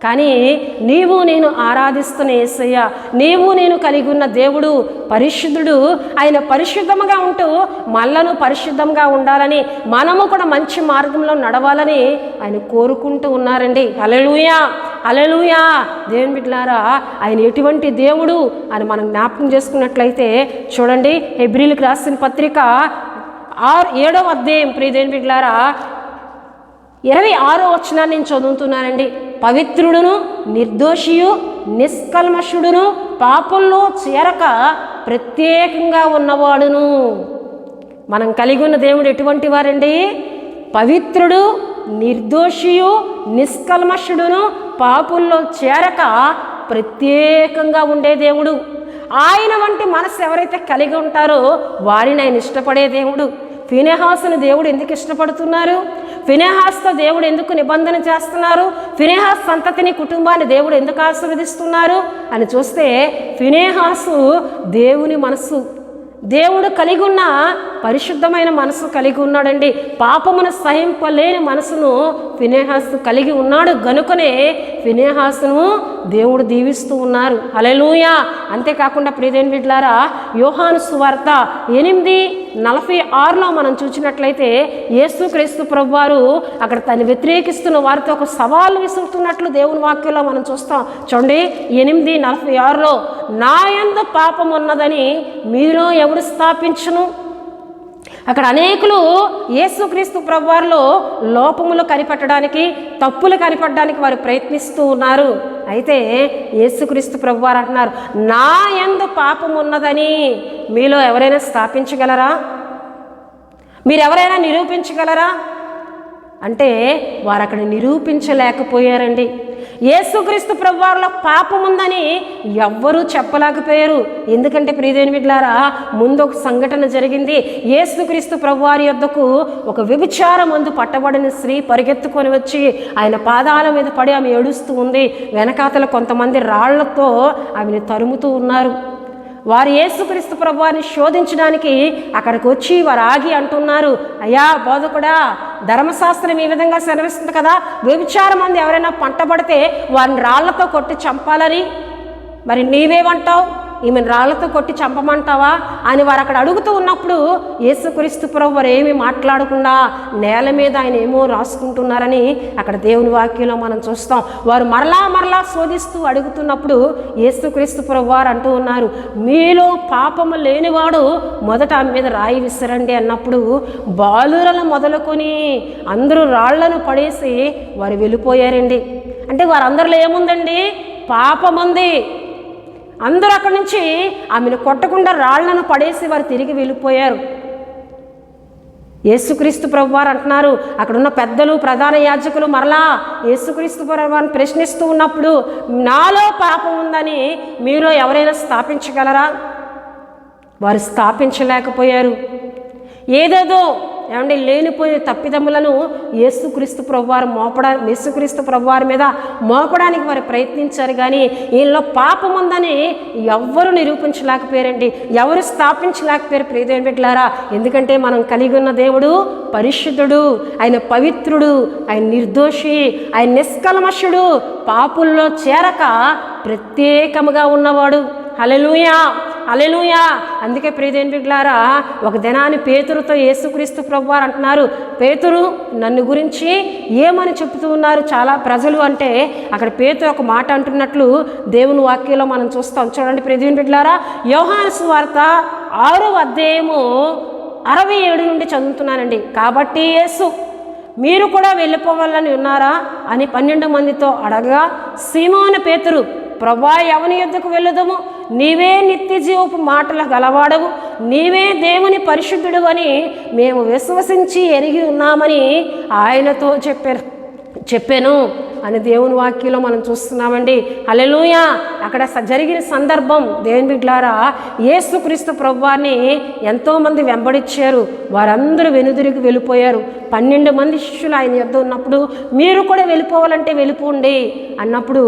కానీ నీవు నేను ఆరాధిస్తున్న యేసయ్య, నీవు నేను కలిగి ఉన్న దేవుడు పరిశుద్ధుడు. ఆయన పరిశుద్ధముగా ఉంటూ మనలను పరిశుద్ధంగా ఉండాలని, మనము కూడా మంచి మార్గంలో నడవాలని ఆయన కోరుకుంటూ ఉన్నారండి. హల్లెలూయా, హల్లెలూయా. దేవుని బిడ్డలారా, ఆయన ఎటువంటి దేవుడు అని మనం జ్ఞాపకం చేసుకున్నట్లయితే చూడండి, హెబ్రీయులకు రాసిన పత్రిక 7వ అధ్యాయం ప్రియ దేవుని బిడ్డలారా 26వ వచనాన్ని నేను చదువుతున్నానండి. పవిత్రుడును నిర్దోషియు నిష్కల్మషుడును పాపంలో చేరక ప్రత్యేకంగా ఉన్నవాడును. మనం కలిగి ఉన్న దేవుడు ఎటువంటి వారండి? పవిత్రుడు, నిర్దోషియు, నిష్కల్మషుడును, పాపంలో చేరక ప్రత్యేకంగా ఉండే దేవుడు. ఆయన వంటి మనసు ఎవరైతే కలిగి ఉంటారో వారిని ఆయన ఇష్టపడే దేవుడు. ఫినెహాసును దేవుడు ఎందుకు ఇష్టపడుతున్నారు? ఫినెహాసుతో దేవుడు ఎందుకు నిబంధన చేస్తున్నారు? ఫినెహాసు సంతతిని, కుటుంబాన్ని దేవుడు ఎందుకు ఆశీర్వదిస్తున్నారు అని చూస్తే ఫినెహాసు దేవుని మనసు, దేవుడు కలిగి ఉన్న పరిశుద్ధమైన మనసు కలిగి ఉన్నాడండి. పాపమును సహింపలేని మనసును ఫినెహాసు కలిగి ఉన్నాడు గనుకనే ఫినెహాసును దేవుడు దీవిస్తూ ఉన్నారు. హల్లెలూయా. అంతేకాకుండా ప్రియదేవుని బిడ్డలారా, యోహాను సువార్త 8:46లో మనం చూసినట్లయితే యేసుక్రీస్తు ప్రభువారు అక్కడ తను వ్యతిరేకిస్తున్న వారితో ఒక సవాలు విసురుతున్నట్లు దేవుని వాక్యంలో మనం చూస్తాం. చూడండి 8:46లో, నా యందు పాపం ఉన్నదని మీలో ఎవడు స్థాపించును? అక్కడ అనేకులు యేసుక్రీస్తు ప్రభువారిలో లోపములు కనిపెట్టడానికి, తప్పులు కనిపెట్టడానికి వారు ప్రయత్నిస్తూ ఉన్నారు. అయితే యేసుక్రీస్తు ప్రభువారు అంటున్నారు, నా యందు పాపం ఉన్నదని మీలో ఎవరైనా స్థాపించగలరా? మీరెవరైనా నిరూపించగలరా అంటే వారు అక్కడ నిరూపించలేకపోయారండి. యేసుక్రీస్తు ప్రభువారిలో పాపం ఉందని ఎవ్వరూ చెప్పలేకపోయారు. ఎందుకంటే ప్రియదేవుని బిడ్డలారా, ముందు ఒక సంఘటన జరిగింది. యేసుక్రీస్తు ప్రభువారి యొద్దకు ఒక వ్యభిచార మందు పట్టబడిన స్త్రీ పరిగెత్తుకొని వచ్చి ఆయన పాదాల మీద పడి ఆమె ఏడుస్తూ ఉంది. వెనకాతల కొంతమంది రాళ్లతో ఆమెను తరుముతూ ఉన్నారు. వారు యేసుక్రీస్తు ప్రభువారిని శోధించడానికి అక్కడికి వచ్చి వారు ఆగి అంటున్నారు, అయ్యా బోధకుడా, ధర్మశాస్త్రం ఈ విధంగా సెలవిస్తుంది కదా, వ్యభిచారం మంది ఎవరైనా పట్టబడితే వారిని రాళ్లతో కొట్టి చంపాలని, మరి నీవేమంటావు, ఈమెను రాళ్లతో కొట్టి చంపమంటావా అని వారు అక్కడ అడుగుతూ ఉన్నప్పుడు యేసుక్రీస్తు ప్రభువు వారు ఏమీ మాట్లాడకుండా నేల మీద ఆయన ఏమో రాసుకుంటున్నారని అక్కడ దేవుని వాక్యంలో మనం చూస్తాం. వారు మరలా శోధిస్తూ అడుగుతున్నప్పుడు యేసుక్రీస్తు ప్రభువు వారు అంటూ ఉన్నారు, మీలో పాపము లేనివాడు మొదట ఆమె మీద రాయి విసరండి అన్నప్పుడు బాలురలు మొదలుకొని అందరూ రాళ్లను పడేసి వారు వెళ్ళిపోయారండి. అంటే వారందరిలో ఏముందండి, పాపముంది. అందరూ అక్కడి నుంచి ఆమెను కొట్టకుండా రాళ్లను పడేసి వారు తిరిగి వెళ్ళిపోయారు. యేసుక్రీస్తు ప్రభువారు అంటున్నారు, అక్కడున్న పెద్దలు ప్రధాన యాజకులు మరలా యేసుక్రీస్తు ప్రభువారిని ప్రశ్నిస్తూ ఉన్నప్పుడు, నాలో పాపం ఉందని మీలో ఎవరైనా స్థాపించగలరా? వారు స్థాపించలేకపోయారు. ఏదేదో ఏమంటే లేనిపోయిన తప్పిదములను యేసుక్రీస్తు ప్రభువారి మీద మోపడానికి వారు ప్రయత్నించారు. కానీ వీళ్ళలో పాపం ఉందని ఎవ్వరూ నిరూపించలేకపోయారండి, ఎవరు స్థాపించలేకపోయారు ప్రియదేవుని బిడ్డలారా. ఎందుకంటే మనం కలిగి ఉన్న దేవుడు పరిశుద్ధుడు, ఆయన పవిత్రుడు, ఆయన నిర్దోషి, ఆయన నిష్కల్మషుడు, పాపుల్లో చేరక ప్రత్యేకముగా ఉన్నవాడు. హల్లెలూయా, హల్లెలూయా. అందుకే ప్రియదేవుని బిడ్డలారా, ఒక దినాన్ని పేతురుతో యేసుక్రీస్తు ప్రభువారు అంటున్నారు, పేతురు నన్ను గురించి ఏమని చెప్తూ ఉన్నారు చాలా ప్రజలు అంటే అక్కడ పేతురు ఒక మాట అంటున్నట్లు దేవుని వాక్యంలో మనం చూస్తాం. చూడండి ప్రియదేవుని బిడ్డలారా, యోహాను సువార్త 6వ అధ్యాయము 67 నుండి చదువుతున్నానండి. కాబట్టి యేసు మీరు కూడా వెళ్ళిపోవాలని ఉన్నారా అని 12 మందితో అడగగా, సీమోను పేతురు, ప్రభువా, ఎవని యొద్దకు వెళ్ళుదము? నీవే నిత్య జీవపు మాటలు గలవాడవు, నీవే దేవుని పరిశుద్ధుడు అని మేము విశ్వసించి ఎరిగి ఉన్నామని ఆయనతో చెప్పాను అని దేవుని వాక్యంలో మనం చూస్తున్నామండి. హల్లెలూయా. అక్కడ జరిగిన సందర్భం దేవుని బిడ్డలారా, యేసుక్రీస్తు ప్రభువారిని ఎంతోమంది వెంబడించారు, వారందరూ వెనుదిరిగి వెళ్ళిపోయారు. 12 మంది శిష్యులు ఆయన యొద్ద ఉన్నప్పుడు మీరు కూడా వెళ్ళిపోవాలంటే వెళ్ళిపోండి అన్నప్పుడు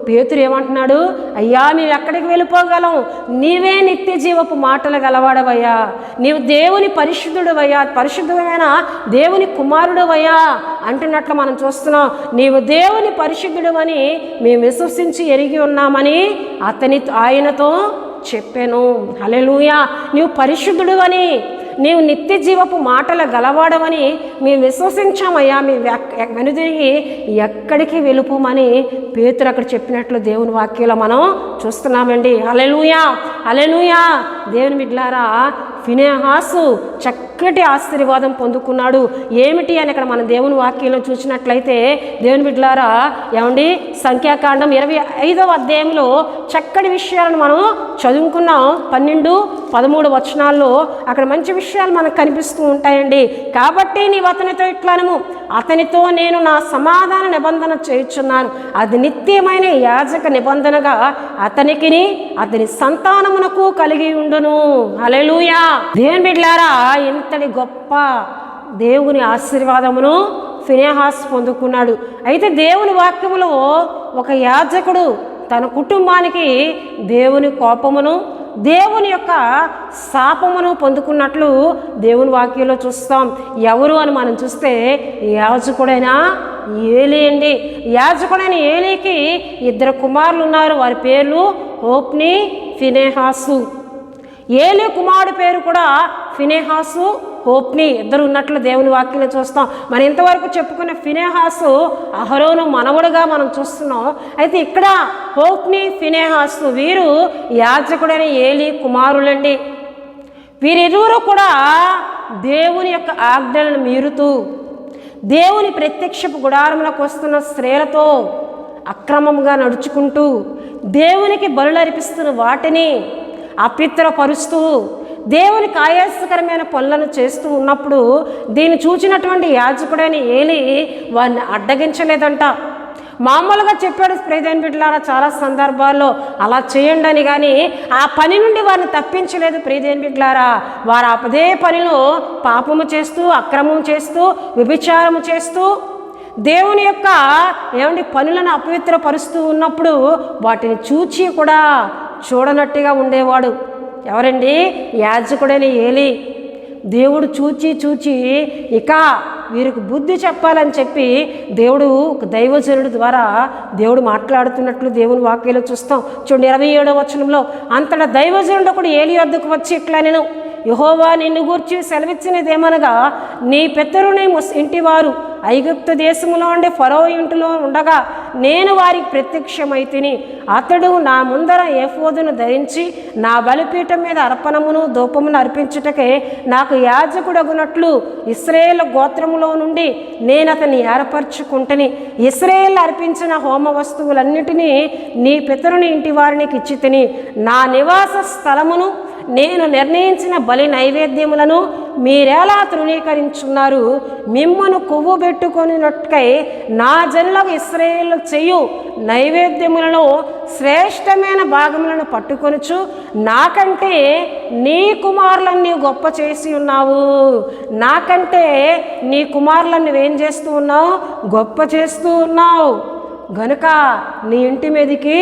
పేతురు ఏమంటున్నాడు, అయ్యా మేము ఎక్కడికి వెళ్ళిపోగలం, నీవే నిత్య జీవపు మాటలు గలవాడవయ్యా, నీవు దేవుని పరిశుద్ధుడవయ్యా, పరిశుద్ధమైన దేవుని కుమారుడవయ్యా అంటున్నట్లు మనం చూస్తున్నాం. నీవు దేవుని పరిశుద్ధుడు అని మేము విశ్వసించి ఎరిగి ఉన్నామని ఆయనతో చెప్పాను. హల్లెలూయా. నీవు పరిశుద్ధుడు అని, నీవు నిత్య జీవపు మాటల గలవాడవని మేము విశ్వసించామయ్యా, మీ వెనుదిరిగి ఎక్కడికి వెళ్ళిపోమని పేతురు అక్కడ చెప్పినట్లు దేవుని వాక్యంలో మనం చూస్తున్నామండి. హల్లెలూయా, హల్లెలూయా. దేవుని బిడ్డలారా, ఫినెహాసు చక్కటి ఆశీర్వాదం పొందుకున్నాడు. ఏమిటి అని ఇక్కడ మనం దేవుని వాక్యంలో చూసినట్లయితే దేవుని బిడ్డలారా, ఏమండి, సంఖ్యాకాండం 25వ అధ్యాయంలో చక్కటి విషయాలను మనం చదువుకున్నాం. 12, 13 వచనాల్లో అక్కడ మంచి విషయాలు మనకు కనిపిస్తూ ఉంటాయండి. కాబట్టి నీవు అతనితో ఇట్లనము, అతనితో నేను నా సమాధాన నిబంధన చేయుచున్నాను, అది నిత్యమైన యాజక నిబంధనగా అతనికిని అతని సంతానమునకు కలిగి ఉండును. హల్లెలూయా. దేవుని బిడ్డలారా, ఇంతటి గొప్ప దేవుని ఆశీర్వాదమును ఫినెహాసు పొందుకున్నాడు. అయితే దేవుని వాక్యములో ఒక యాజకుడు తన కుటుంబానికి దేవుని కోపమును దేవుని యొక్క శాపమును పొందుకున్నట్లు దేవుని వాక్యంలో చూస్తాం. ఎవరు అని మనం చూస్తే యాజకుడైన ఏలీ అండి. యాజకుడైన ఏలీకి 2 కుమారులు ఉన్నారు. వారి పేర్లు హోప్ని, ఫినెహాసు. ఏలీ కుమారుడు పేరు కూడా ఫినెహాసు, హోప్ని, 2 ఉన్నట్లు దేవుని వాక్యంలో చూస్తాం. మనం ఇంతవరకు చెప్పుకున్న ఫినెహాసు అహరోను మనవడుగా మనం చూస్తున్నాం. అయితే ఇక్కడ హోప్ని, ఫినెహాసు వీరు యాజకుడైన ఏలీ కుమారులండి. వీరిరువురు కూడా దేవుని యొక్క ఆజ్ఞలను మీరుతూ దేవుని ప్రత్యక్షపు గుడారములకు వస్తున్న స్త్రీలతో అక్రమంగా నడుచుకుంటూ దేవునికి బలులు అర్పిస్తున్న వాటిని అపిత్రపరుస్తూ దేవునికి ఆయాసకరమైన పనులను చేస్తూ ఉన్నప్పుడు దీన్ని చూచినటువంటి యాజకుడైన ఏలీ వారిని అడ్డగించలేదంట. మామూలుగా చెప్పాడు ప్రియమైన బిడ్డలారా చాలా సందర్భాల్లో అలా చేయండి అని, కానీ ఆ పని నుండి వారిని తప్పించలేదు ప్రియమైన బిడ్డలారా. వారు అదే పనిలో పాపము చేస్తూ, అక్రమం చేస్తూ, వ్యభిచారము చేస్తూ, దేవుని యొక్క పనులను అపవిత్రపరుస్తూ ఉన్నప్పుడు వాటిని చూచి కూడా చూడనట్టుగా ఉండేవాడు. ఎవరండి? యాజకుడైన ఏలీ. దేవుడు చూచి ఇక వీరికి బుద్ధి చెప్పాలని చెప్పి దేవుడు దైవజనుడి ద్వారా దేవుడు మాట్లాడుతున్నట్లు దేవుని వాక్యంలో చూస్తాం. చూడండి 27వ వచనంలో, అంతటా దైవజనుడు కూడా ఏలీ వద్దకు వచ్చి ఇట్లా, నేను యెహోవా నిన్ను గూర్చి సెలవిచ్చినదేమనగా, నీ పితరుని ఇంటివారు ఐగుప్తు దేశంలో ఉండే ఫరో ఇంటిలో ఉండగా నేను వారికి ప్రత్యక్షమైతిని. అతడు నా ముందర ఏఫోదును ధరించి నా బలిపీఠం మీద అర్పణమును ధూపమును అర్పించుటకే నాకు యాజకుడగునట్లు ఇశ్రాయేలు గోత్రములో నుండి నేను అతన్ని ఏర్పరచుకుంటుని. ఇశ్రాయేలు అర్పించిన హోమ వస్తువులన్నిటినీ నీ పితరుని ఇంటి వారికి ఇచ్చితిని. నా నివాస స్థలమును నేను నిర్ణయించిన బలి నైవేద్యములను మీరెలా తృణీకరించున్నారు? మిమ్మను కొవ్వు పెట్టుకొనినట్టుకై నా జనులకు ఇశ్రాయేలు చేయు నైవేద్యములను శ్రేష్టమైన భాగములను పట్టుకొనుచు నాకంటే నీ కుమారులను నీవు గొప్ప చేసి ఉన్నావు. నాకంటే నీ కుమారులను నువ్వేం చేస్తూ ఉన్నావు? గొప్ప చేస్తూ ఉన్నావు. గనుక నీ ఇంటి మీదకి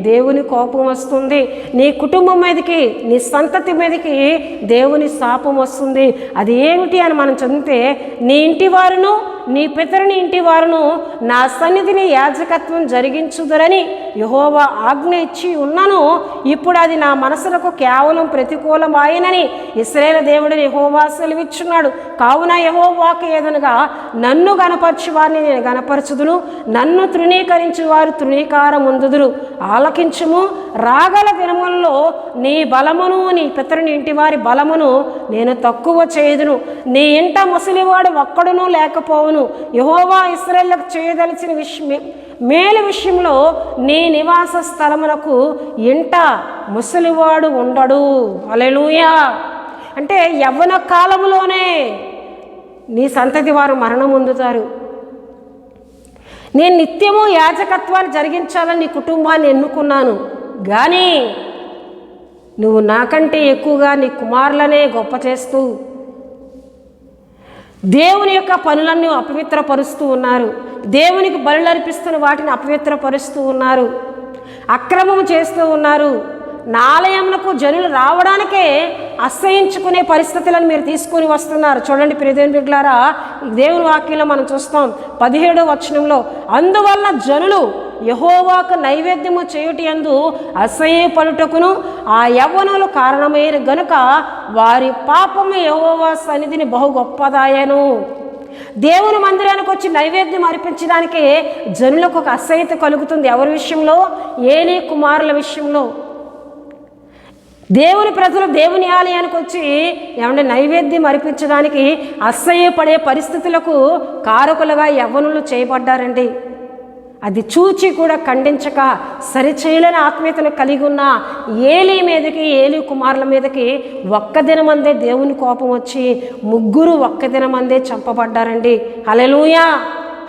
దేవుని కోపం వస్తుంది, నీ కుటుంబం మీదకి, నీ సంతతి మీదకి దేవుని శాపం వస్తుంది. అది ఏమిటి అని మనం చదివితే, నీ ఇంటి వారును నీ పితరుని ఇంటి వారును నా సన్నిధిని యాజకత్వం జరిగించుదురని యెహోవా ఆజ్ఞ ఇచ్చి ఉన్నాను. ఇప్పుడు అది నా మనసులకు కేవలం ప్రతికూలం ఆయనని ఇశ్రాయేలు దేవుడిని యెహోవా సెలవిచ్చున్నాడు. కావున యెహోవాకు ఏదనగా, నన్ను గనపరచు వారిని నేను గనపరచుదును, నన్ను తృణీకరించు వారు తృణీకారం పొందుదురు. ఆలకించుము, రాగల దినములలో నీ బలమును నీ పితరుని ఇంటి వారి బలమును నేను తక్కువ చేయుదును. నీ ఇంట ముసలివాడు ఒక్కడునూ లేకపోవును. యెహోవా ఇశ్రాయేలుకు చేయదలిచిన మేలు విషయంలో నీ నివాస స్థలమునకు ఇంట ముసలివాడు ఉండడు. హల్లెలూయా. అంటే యవ్వన కాలంలోనే నీ సంతతి వారు మరణం పొందుతారు. నేను నిత్యము యాజకత్వాన్ని జరిగించాలని నీ కుటుంబాన్ని ఎన్నుకున్నాను, కానీ నువ్వు నాకంటే ఎక్కువగా నీ కుమారులనే గొప్ప చేస్తూ దేవుని యొక్క పనులన్నీ అపవిత్రపరుస్తూ ఉన్నారు. దేవునికి బలులు అర్పిస్తున్న వాటిని అపవిత్రపరుస్తూ ఉన్నారు, అక్రమం చేస్తూ ఉన్నారు. నా ఆలయమునకు జనులు రావడానికే అసహించుకునే పరిస్థితులను మీరు తీసుకొని వస్తున్నారు. చూడండి ప్రియమైన బిడ్డలారా, దేవుని వాక్యంలో మనం చూస్తాం 17వ వచనంలో, అందువల్ల జనులు యెహోవాకు నైవేద్యము చేయుటి యందు అసహ్యపడుటకును ఆ యవ్వనులు కారణమైన గనుక వారి పాపము యెహోవా సన్నిధిని బహు గొప్పదాయను. దేవుని మందిరానికి వచ్చి నైవేద్యం అర్పించడానికి జనులకు ఒక అసహ్యత కలుగుతుంది. ఎవరి విషయంలో? ఏలీ కుమారుల విషయంలో. దేవుని ప్రజలు దేవుని ఆలయానికి వచ్చి నైవేద్యం అర్పించడానికి అసహ్యపడే పరిస్థితులకు కారకులుగా యవ్వనులు చేయబడ్డారండి. అది చూచి కూడా ఖండించక సరిచేయలేని ఆత్మీయతను కలిగి ఉన్న ఏలీ మీదకి, ఏలీ కుమారుల మీదకి ఒక్క దినమందే దేవుని కోపం వచ్చి ముగ్గురు ఒక్క దినమందే చంపబడ్డారండి. హల్లెలూయా,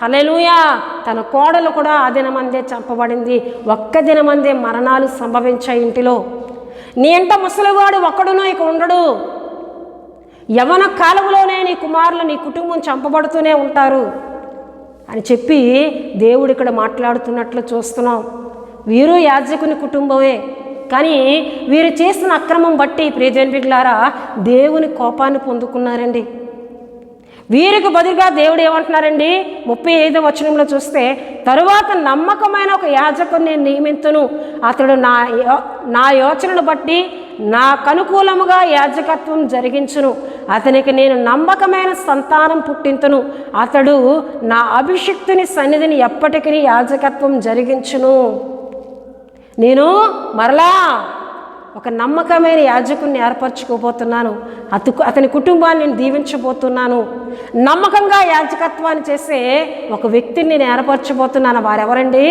హల్లెలూయా. తన కోడలు కూడా ఆ దినమందే చంపబడింది. ఒక్క దినమందే మరణాలు సంభవించాయి ఇంటిలో. నీ ఇంట ముసలివాడు ఒక్కడునూ ఇక ఉండడు. యవ్వన కాలంలోనే నీ కుమారులు, నీ కుటుంబం చంపబడుతూనే ఉంటారు అని చెప్పి దేవుడు ఇక్కడ మాట్లాడుతున్నట్లు చూస్తున్నాం. వీరు యాజకుని కుటుంబమే, కానీ వీరు చేసిన అక్రమం బట్టి ప్రియమైన బిడ్డలారా దేవుని కోపాన్ని పొందుకున్నారండి. వీరికి బదులుగా దేవుడు ఏమంటున్నారండి? 35వ వచనంలో చూస్తే, తరువాత నమ్మకమైన ఒక యాజకుని నేను నియమింతును, అతడు నా యోచనను బట్టి నాకు అనుకూలముగా యాజకత్వం జరిగించును. అతనికి నేను నమ్మకమైన సంతానం పుట్టింతును, అతడు నా అభిషిక్తుని సన్నిధిని ఎప్పటికీ యాజకత్వం జరిగించును. నేను మరలా ఒక నమ్మకమైన యాజకుని ఏర్పరచుకోబోతున్నాను. అతని కుటుంబాన్ని నేను దీవించబోతున్నాను నమ్మకంగా యాజకత్వాన్ని చేసే ఒక వ్యక్తిని నేను ఏర్పరచబోతున్నాను. వారెవరండి?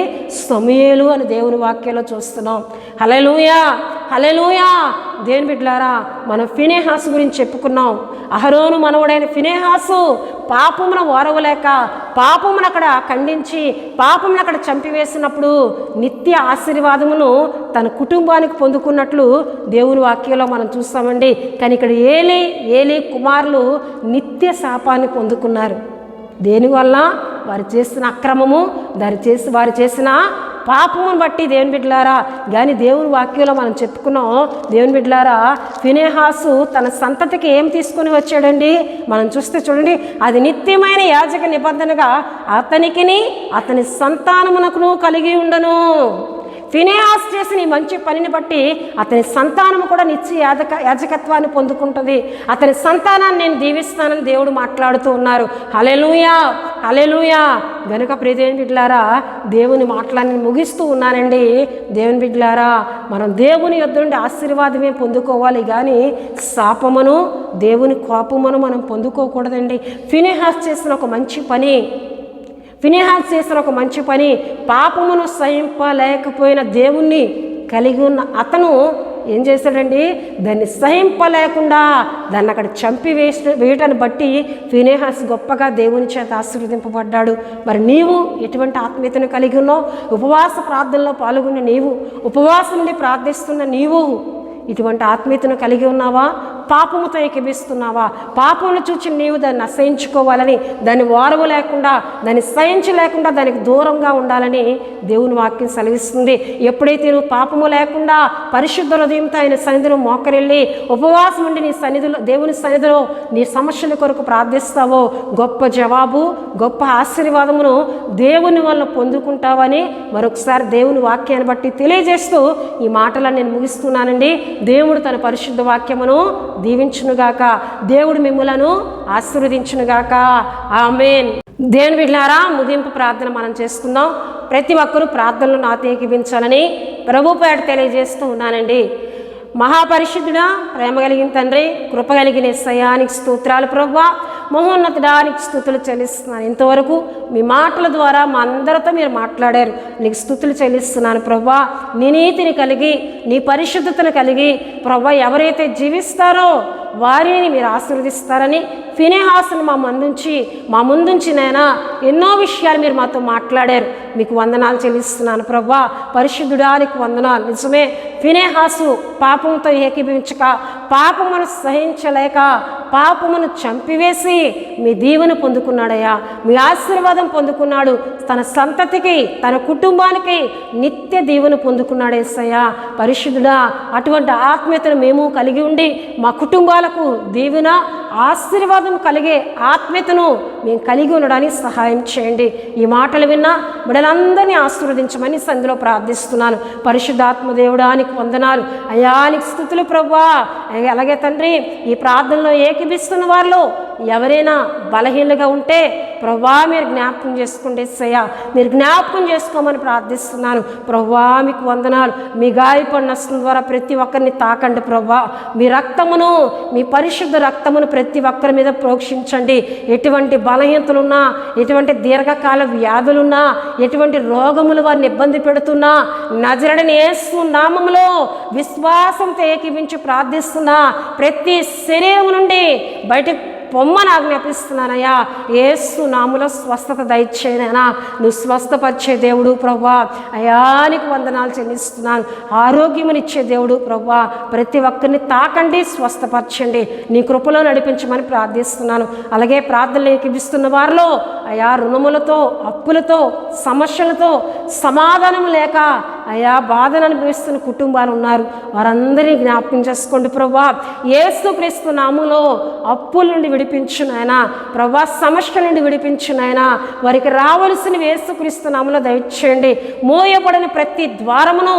సమూయేలు అని దేవుని వాక్యంలో చూస్తున్నాం. హల్లెలూయా, హల్లెలూయా. దేవుని బిడ్డలారా, మనం ఫినెహాసు గురించి చెప్పుకున్నాం. అహరోను మనవడైన ఫినెహాసు పాపమును ఓరవలేక పాపమును అక్కడ ఖండించి పాపమును అక్కడ చంపివేసినప్పుడు నిత్య ఆశీర్వాదమును తన కుటుంబానికి పొందుకున్నట్లు దేవుని వాక్యంలో మనం చూస్తామండి. కానీ ఇక్కడ ఏలీ కుమారులు నిత్య శాపాన్ని పొందుకున్నారు. దేనివల్ల? వారు చేసిన అక్రమము, వారు చేసిన పాపమును బట్టి. దేవుని బిడ్డలారా, కానీ దేవుని వాక్యంలో మనం చెప్పుకున్నాం. దేవుని బిడ్డలారా, ఫినెహాసు తన సంతతికి ఏం తీసుకుని వచ్చాడండి? మనం చూస్తే చూడండి, అది నిత్యమైన యాజక నిబంధనగా అతనికిని అతని సంతానమునకును కలిగి ఉండను. ఫినెహాస్ చేసిన ఈ మంచి పనిని బట్టి అతని సంతానము కూడా నిత్య యాజకత్వాన్ని పొందుకుంటుంది. అతని సంతానాన్ని నేను దీవిస్తానని దేవుడు మాట్లాడుతూ ఉన్నారు. హల్లెలూయా, హల్లెలూయా. గనుక ప్రియ దేవుని బిడ్డలారా, దేవుని మాటలని ముగిస్తూ ఉన్నానండి. దేవుని బిడ్డలారా, మనం దేవుని యొద్ద నుండి ఆశీర్వాదమే పొందుకోవాలి, కానీ శాపమును దేవుని కోపమును మనం పొందుకోకూడదండి. ఫినెహాస్ చేసిన ఒక మంచి పని, పాపమును సహింపలేకపోయిన దేవుణ్ణి కలిగి ఉన్న అతను ఏం చేశాడండి? దాన్ని సహింపలేకుండా దాన్ని అక్కడ వేయటాన్ని బట్టి ఫినెహాస్ గొప్పగా దేవుని చేత ఆశీర్వదింపబడ్డాడు. మరి నీవు ఎటువంటి ఆత్మీయతను కలిగి ఉన్నావు? ఉపవాస ప్రార్థనలో పాల్గొన్న నీవు, ఉపవాసం నుండి ప్రార్థిస్తున్న నీవు ఇటువంటి ఆత్మీయతను కలిగి ఉన్నావా? పాపముతో ఏకీభిస్తున్నావా? పాపమును చూచి నీవు దాన్ని అసహించుకోవాలని, దాన్ని ఓర్వ లేకుండా, దాన్ని సహించలేకుండా దానికి దూరంగా ఉండాలని దేవుని వాక్యం సెలవిస్తుంది. ఎప్పుడైతే నువ్వు పాపము లేకుండా పరిశుద్ధ హృదయంతో ఆయన సన్నిధిలో మోకరిల్లి ఉపవాసం ఉండి దేవుని సన్నిధిలో నీ సమస్యల కొరకు ప్రార్థిస్తావో గొప్ప జవాబు, గొప్ప ఆశీర్వాదమును దేవుని వల్ల పొందుకుంటావని మరొకసారి దేవుని వాక్యాన్ని బట్టి తెలియజేస్తూ ఈ మాటలను నేను ముగిస్తున్నానండి. దేవుడు తన పరిశుద్ధ వాక్యమును దీవించునుగాక. దేవుడు మిమ్ములను ఆశీర్వదించునుగాక. ఆమేన్. దేవుని బిడ్డలారా, ముగింపు ప్రార్థన మనం చేసుకుందాం. ప్రతి ఒక్కరూ ప్రార్థనలు నాతో ఏకీభించాలని ప్రభు పేట తెలియజేస్తూ ఉన్నానండి. మహాపరిశుద్ధుడా, ప్రేమ కలిగిన తండ్రి, కృప కలిగిన యేసయ్యానికి స్తోత్రాలు ప్రభువా. మహోన్నతుడానికి స్తుతులు చెల్లిస్తున్నాను. ఇంతవరకు మీ మాటల ద్వారా మా అందరితో మీరు మాట్లాడారు, నీకు స్తుతులు చెల్లిస్తున్నాను ప్రభువా. నీ నీతిని కలిగి, నీ పరిశుద్ధతను కలిగి ప్రభువా ఎవరైతే జీవిస్తారో వారిని మీరు ఆశీర్వదిస్తారని ఫినెహాసును మా ముందుంచి నైనా ఎన్నో విషయాలు మీరు మాతో మాట్లాడారు. మీకు వందనాలు చెల్లిస్తున్నాను ప్రభువా. పరిశుద్ధుడానికి వందనాలు. నిజమే, ఫినెహాసు పాపంతో ఏకీభవించక, పాపమును సహించలేక, పాపమును చంపివేసి మీ దీవెన పొందుకున్నాడయ్యా, మీ ఆశీర్వాదం పొందుకున్నాడు. తన సంతతికి, తన కుటుంబానికి నిత్య దీవెన పొందుకున్నాడు యేసయ్యా. పరిశుద్ధుడా, అటువంటి ఆత్మీయతను మేము కలిగి ఉండి మా కుటుంబాలకు దీవెన, ఆశీర్వాదం కలిగే ఆత్మీయతను మేము కలిగి ఉండడానికి సహాయం చేయండి. ఈ మాటలు విన్నా బిడ్డలందరినీ ఆశీర్వదించమని సంధిలో ప్రార్థిస్తున్నాను. పరిశుద్ధాత్మ దేవుడానికి వందనాలు అయ్యా, నీకు స్తుతులు ప్రభువా. అలాగే తండ్రి, ఈ ప్రార్థనలో ఏకీభిస్తున్న వారిలో ఎవరైనా బలహీనగా ఉంటే ప్రభువా మీరు జ్ఞాపకం చేసుకోండి యేసయ్యా, మీరు జ్ఞాపకం చేసుకోమని ప్రార్థిస్తున్నాను. ప్రభువా మీకు వందనాలు. మీ గాయపడిన నష్టం ద్వారా ప్రతి ఒక్కరిని తాకండి ప్రభువా. మీ రక్తమును, మీ పరిశుద్ధ రక్తమును ప్రతి ఒక్కరి మీద ప్రోక్షించండి. ఎటువంటి బలహీనతలున్నా, ఎటువంటి దీర్ఘకాల వ్యాధులున్నా, ఎటువంటి రోగములు వారిని ఇబ్బంది పెడుతున్నా నజరేయుడైన యేసు నామములో విశ్వాసంతో ఏకీభించి ప్రార్థిస్తున్నా ప్రతి శరీరం నుండి బయటకు పొమ్మని ఆజ్ఞాపిస్తున్నానయ్యా. యేసు నామములో స్వస్థత దయచేయనైనా, నువ్వు స్వస్థపరిచే దేవుడు ప్రభువా. అయ్యా నీకు వందనాలు చెల్లిస్తున్నాను. ఆరోగ్యమునిచ్చే దేవుడు ప్రభువా. ప్రతి ఒక్కరిని తాకండి, స్వస్థపరచండి, నీ కృపలో నడిపించమని ప్రార్థిస్తున్నాను. అలాగే ప్రార్థనలు ఏకీభిస్తున్న వారిలో అయ్యా రుణములతో, అప్పులతో, సమస్యలతో సమాధానం లేక అయ్యా బాధను అనుభవిస్తున్న కుటుంబాలు ఉన్నారు. వారందరినీ జ్ఞాపకం చేసుకోండి ప్రభువా. యేసుక్రీస్తు నామములో అప్పుల నుండి విడిపించు నాయనా ప్రభువా, సమస్యల నుండి విడిపించు నాయనా. వారికి రావలసినవి యేసుక్రీస్తు నామములో దయచేయండి. మోయబడిన ప్రతి ద్వారమును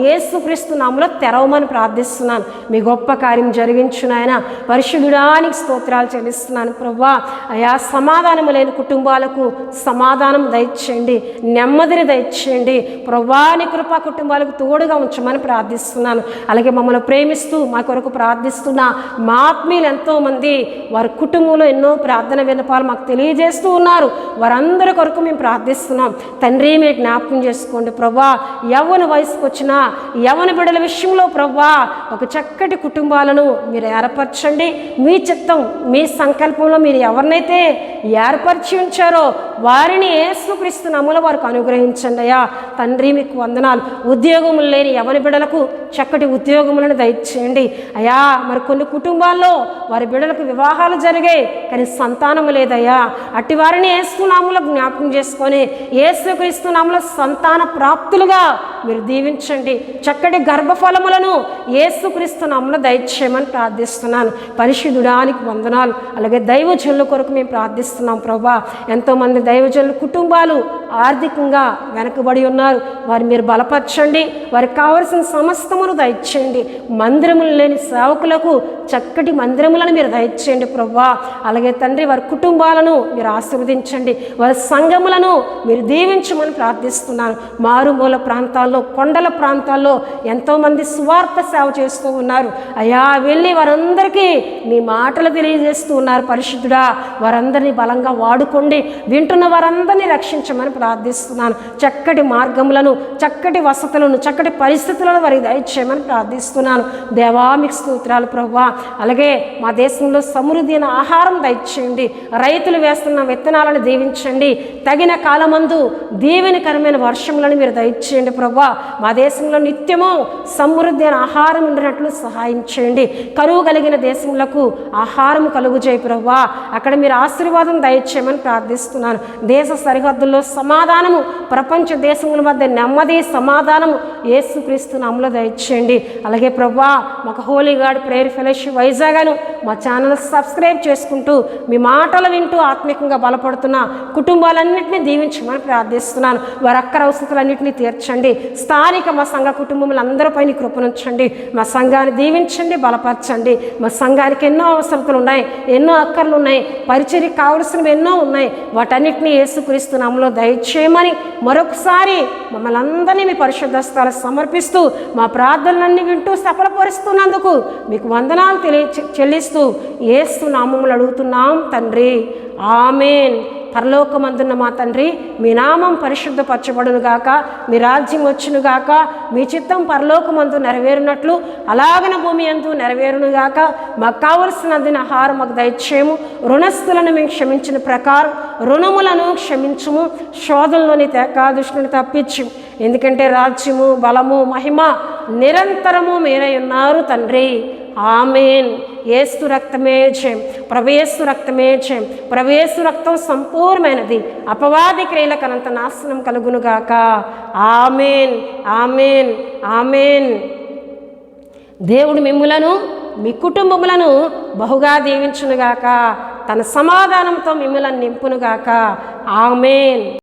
యేసుక్రీస్తు నామములో తెరవమని ప్రార్థిస్తున్నాను. మీ గొప్ప కార్యం జరిగించు నాయనా. పరిశుద్ధుడానికి స్తోత్రాలు చెల్లిస్తున్నాను ప్రభువా. అయ్యా సమాధానం లేని కుటుంబాలకు సమాధానం దయచేయండి, నెమ్మదిని దయచేయండి ప్రభువా. నీ కృప మా కుటుంబాలకు తోడుగా ఉంచమని ప్రార్థిస్తున్నాను. అలాగే మమ్మల్ని ప్రేమిస్తూ మా కొరకు ప్రార్థిస్తున్న మా ఆత్మీయులు ఎంతోమంది వారి కుటుంబంలో ఎన్నో ప్రార్థన విన్నపాలు మాకు తెలియజేస్తూ ఉన్నారు. వారందరి కొరకు మేము ప్రార్థిస్తున్నాం. తండ్రి మీరు జ్ఞాపకం చేసుకోండి ప్రభా. యవ్వన వయసుకు వచ్చిన యవ్వన బిడ్డల విషయంలో ప్రభా ఒక చక్కటి కుటుంబాలను మీరు ఏర్పరచండి. మీ చిత్తం మీ సంకల్పంలో మీరు ఎవరినైతే ఏర్పరిచి ఉంచారో వారిని యేసుక్రీస్తు నామములో వారికి అనుగ్రహించండి అయ్యా. తండ్రి మీకు వందనాలు. ఉద్యోగములు లేని యవ్వన బిడ్డలకు చక్కటి ఉద్యోగములను దయచేయండి అయ్యా. మరి కొన్ని కుటుంబాల్లో వారి బిడ్డలకు వివాహాలు జరిగాయి కానీ సంతానము లేదయ్యా. అట్టి వారిని యేసు నామములో జ్ఞాపకం చేసుకొని యేసుక్రీస్తు నామములో సంతాన ప్రాప్తులుగా మీరు దీవించండి. చక్కటి గర్భఫలములను యేసుక్రీస్తు నామములో దయచేయమని ప్రార్థిస్తున్నాను. పరిశుద్ధుడానికి వందనాలు. అలాగే దైవజనుల కొరకు మేము ప్రార్థిస్తున్నాం ప్రభా. ఎంతోమంది దైవజనుల కుటుంబాలు ఆర్థికంగా వెనకబడి ఉన్నారు. వారు మీరు బలపరచండి. వారికి కావలసిన సమస్తమును దయచేయండి. మందిరములు లేని సేవకులకు చక్కటి మందిరములను మీరు దయచేయండి ప్రభా. అలాగే తండ్రి వారి కుటుంబాలను మీరు ఆశీర్వదించండి. వారి సంఘములను మీరు దీవించమని ప్రార్థిస్తున్నాను. మారుమూల ప్రాంతాల్లో కొండల ప్రాంతాల్లో ఎంతోమంది సువార్త సేవ చేస్తూ ఉన్నారు అయ్యా. వెళ్ళి వారందరికీ నీ మాటలు తెలియజేస్తూ ఉన్నారు. పరిశుద్ధుడా వారందరినీ బలంగా వాడుకోండి. వింటున్న వారందరినీ రక్షించమని ప్రార్థిస్తున్నాను. చక్కటి మార్గములను చక్కటి వసతులను చక్కటి పరిస్థితులను వారికి దయచేయమని ప్రార్థిస్తున్నాను. దేవా మీకు స్తోత్రాలు ప్రభువా. అలాగే మా దేశంలో సమృద్ధి అయిన ఆహారం దయచేయండి. రైతులు వేస్తున్న విత్తనాలను దీవించండి. తగిన కాలమందు దీవెనకరమైన వర్షములను మీరు దయచేయండి ప్రభువా. మా దేశంలో నిత్యము సమృద్ధి అయిన ఆహారం ఉండినట్లు సహాయం చేయండి. కరువు కలిగిన దేశములకు ఆహారం కలుగు చేయి ప్రభువా. అక్కడ మీరు ఆశీర్వాదం దయచేయమని ప్రార్థిస్తున్నాను. దేశ సరిహద్దుల్లో సమాధానము, ప్రపంచ దేశముల మధ్య నెమ్మది సమాధానము యేసుక్రీస్తు నామములో దయచేయండి. అలాగే ప్రభువా మాకు హోలీ గాడ్ ప్రేయర్ ఫెలోషిప్ వైజాగ్ను మా ఛానల్ సబ్స్క్రైబ్ చేసుకుంటూ మీ మాటలు వింటూ ఆత్మీయంగా బలపడుతున్న కుటుంబాలన్నింటినీ దీవించమని ప్రార్థిస్తున్నాను. వారి అక్కర అవసరాలన్నింటినీ తీర్చండి. స్థానిక మా సంఘ కుటుంబములందరిపై నీ కృపనుంచండి. మా సంఘాన్ని దీవించండి, బలపరచండి. మా సంఘానికి ఎన్నో అవసరతలు ఉన్నాయి, ఎన్నో అక్కర్లు ఉన్నాయి, పరిచర్యకు కావలసినవి ఎన్నో ఉన్నాయి. వాటన్నిటినీ యేసుక్రీస్తు నామములో దయచేయమని మరొకసారి మమ్మల్ని అందరినీ మీ పరిశుద్ధ స్థలాలకు సమర్పిస్తూ మా ప్రార్థనలన్నీ వింటూ సఫలపరుస్తున్నందుకు మీకు వందనాలు చెల్లిస్తూ యేసు నామములో అడుగుతున్నాం తండ్రి. ఆమేన్. పరలోకమందున్న మా తండ్రి, మీ నామం పరిశుద్ధపరచబడునుగాక, మీ రాజ్యం వచ్చునుగాక, మీ చిత్తం పరలోకమందు నెరవేరునట్లు అలాగన భూమి యందు నెరవేరునుగాక. మాకు కావలసినందున ఆహారం మాకు దయచేయము. రుణస్థులను మేము క్షమించిన ప్రకారం రుణములను క్షమించుము. శోధనలోని దుష్టుని తప్పించు. ఎందుకంటే రాజ్యము, బలము, మహిమ నిరంతరము మీరై ఉన్నారు తండ్రి. ఆమేన్. యేసు రక్తమే జయం, ప్రవేశు రక్తమే జయం. ప్రవేశు రక్తం సంపూర్ణమైనది. అపవాది క్రియలకు అనంత నాశనం కలుగునుగాక. ఆమేన్, ఆమేన్, ఆమేన్. దేవుడు మిమ్ములను మీ కుటుంబములను బహుగా దీవించునుగాక. తన సమాధానంతో మిమ్ములను నింపునుగాక. ఆమేన్.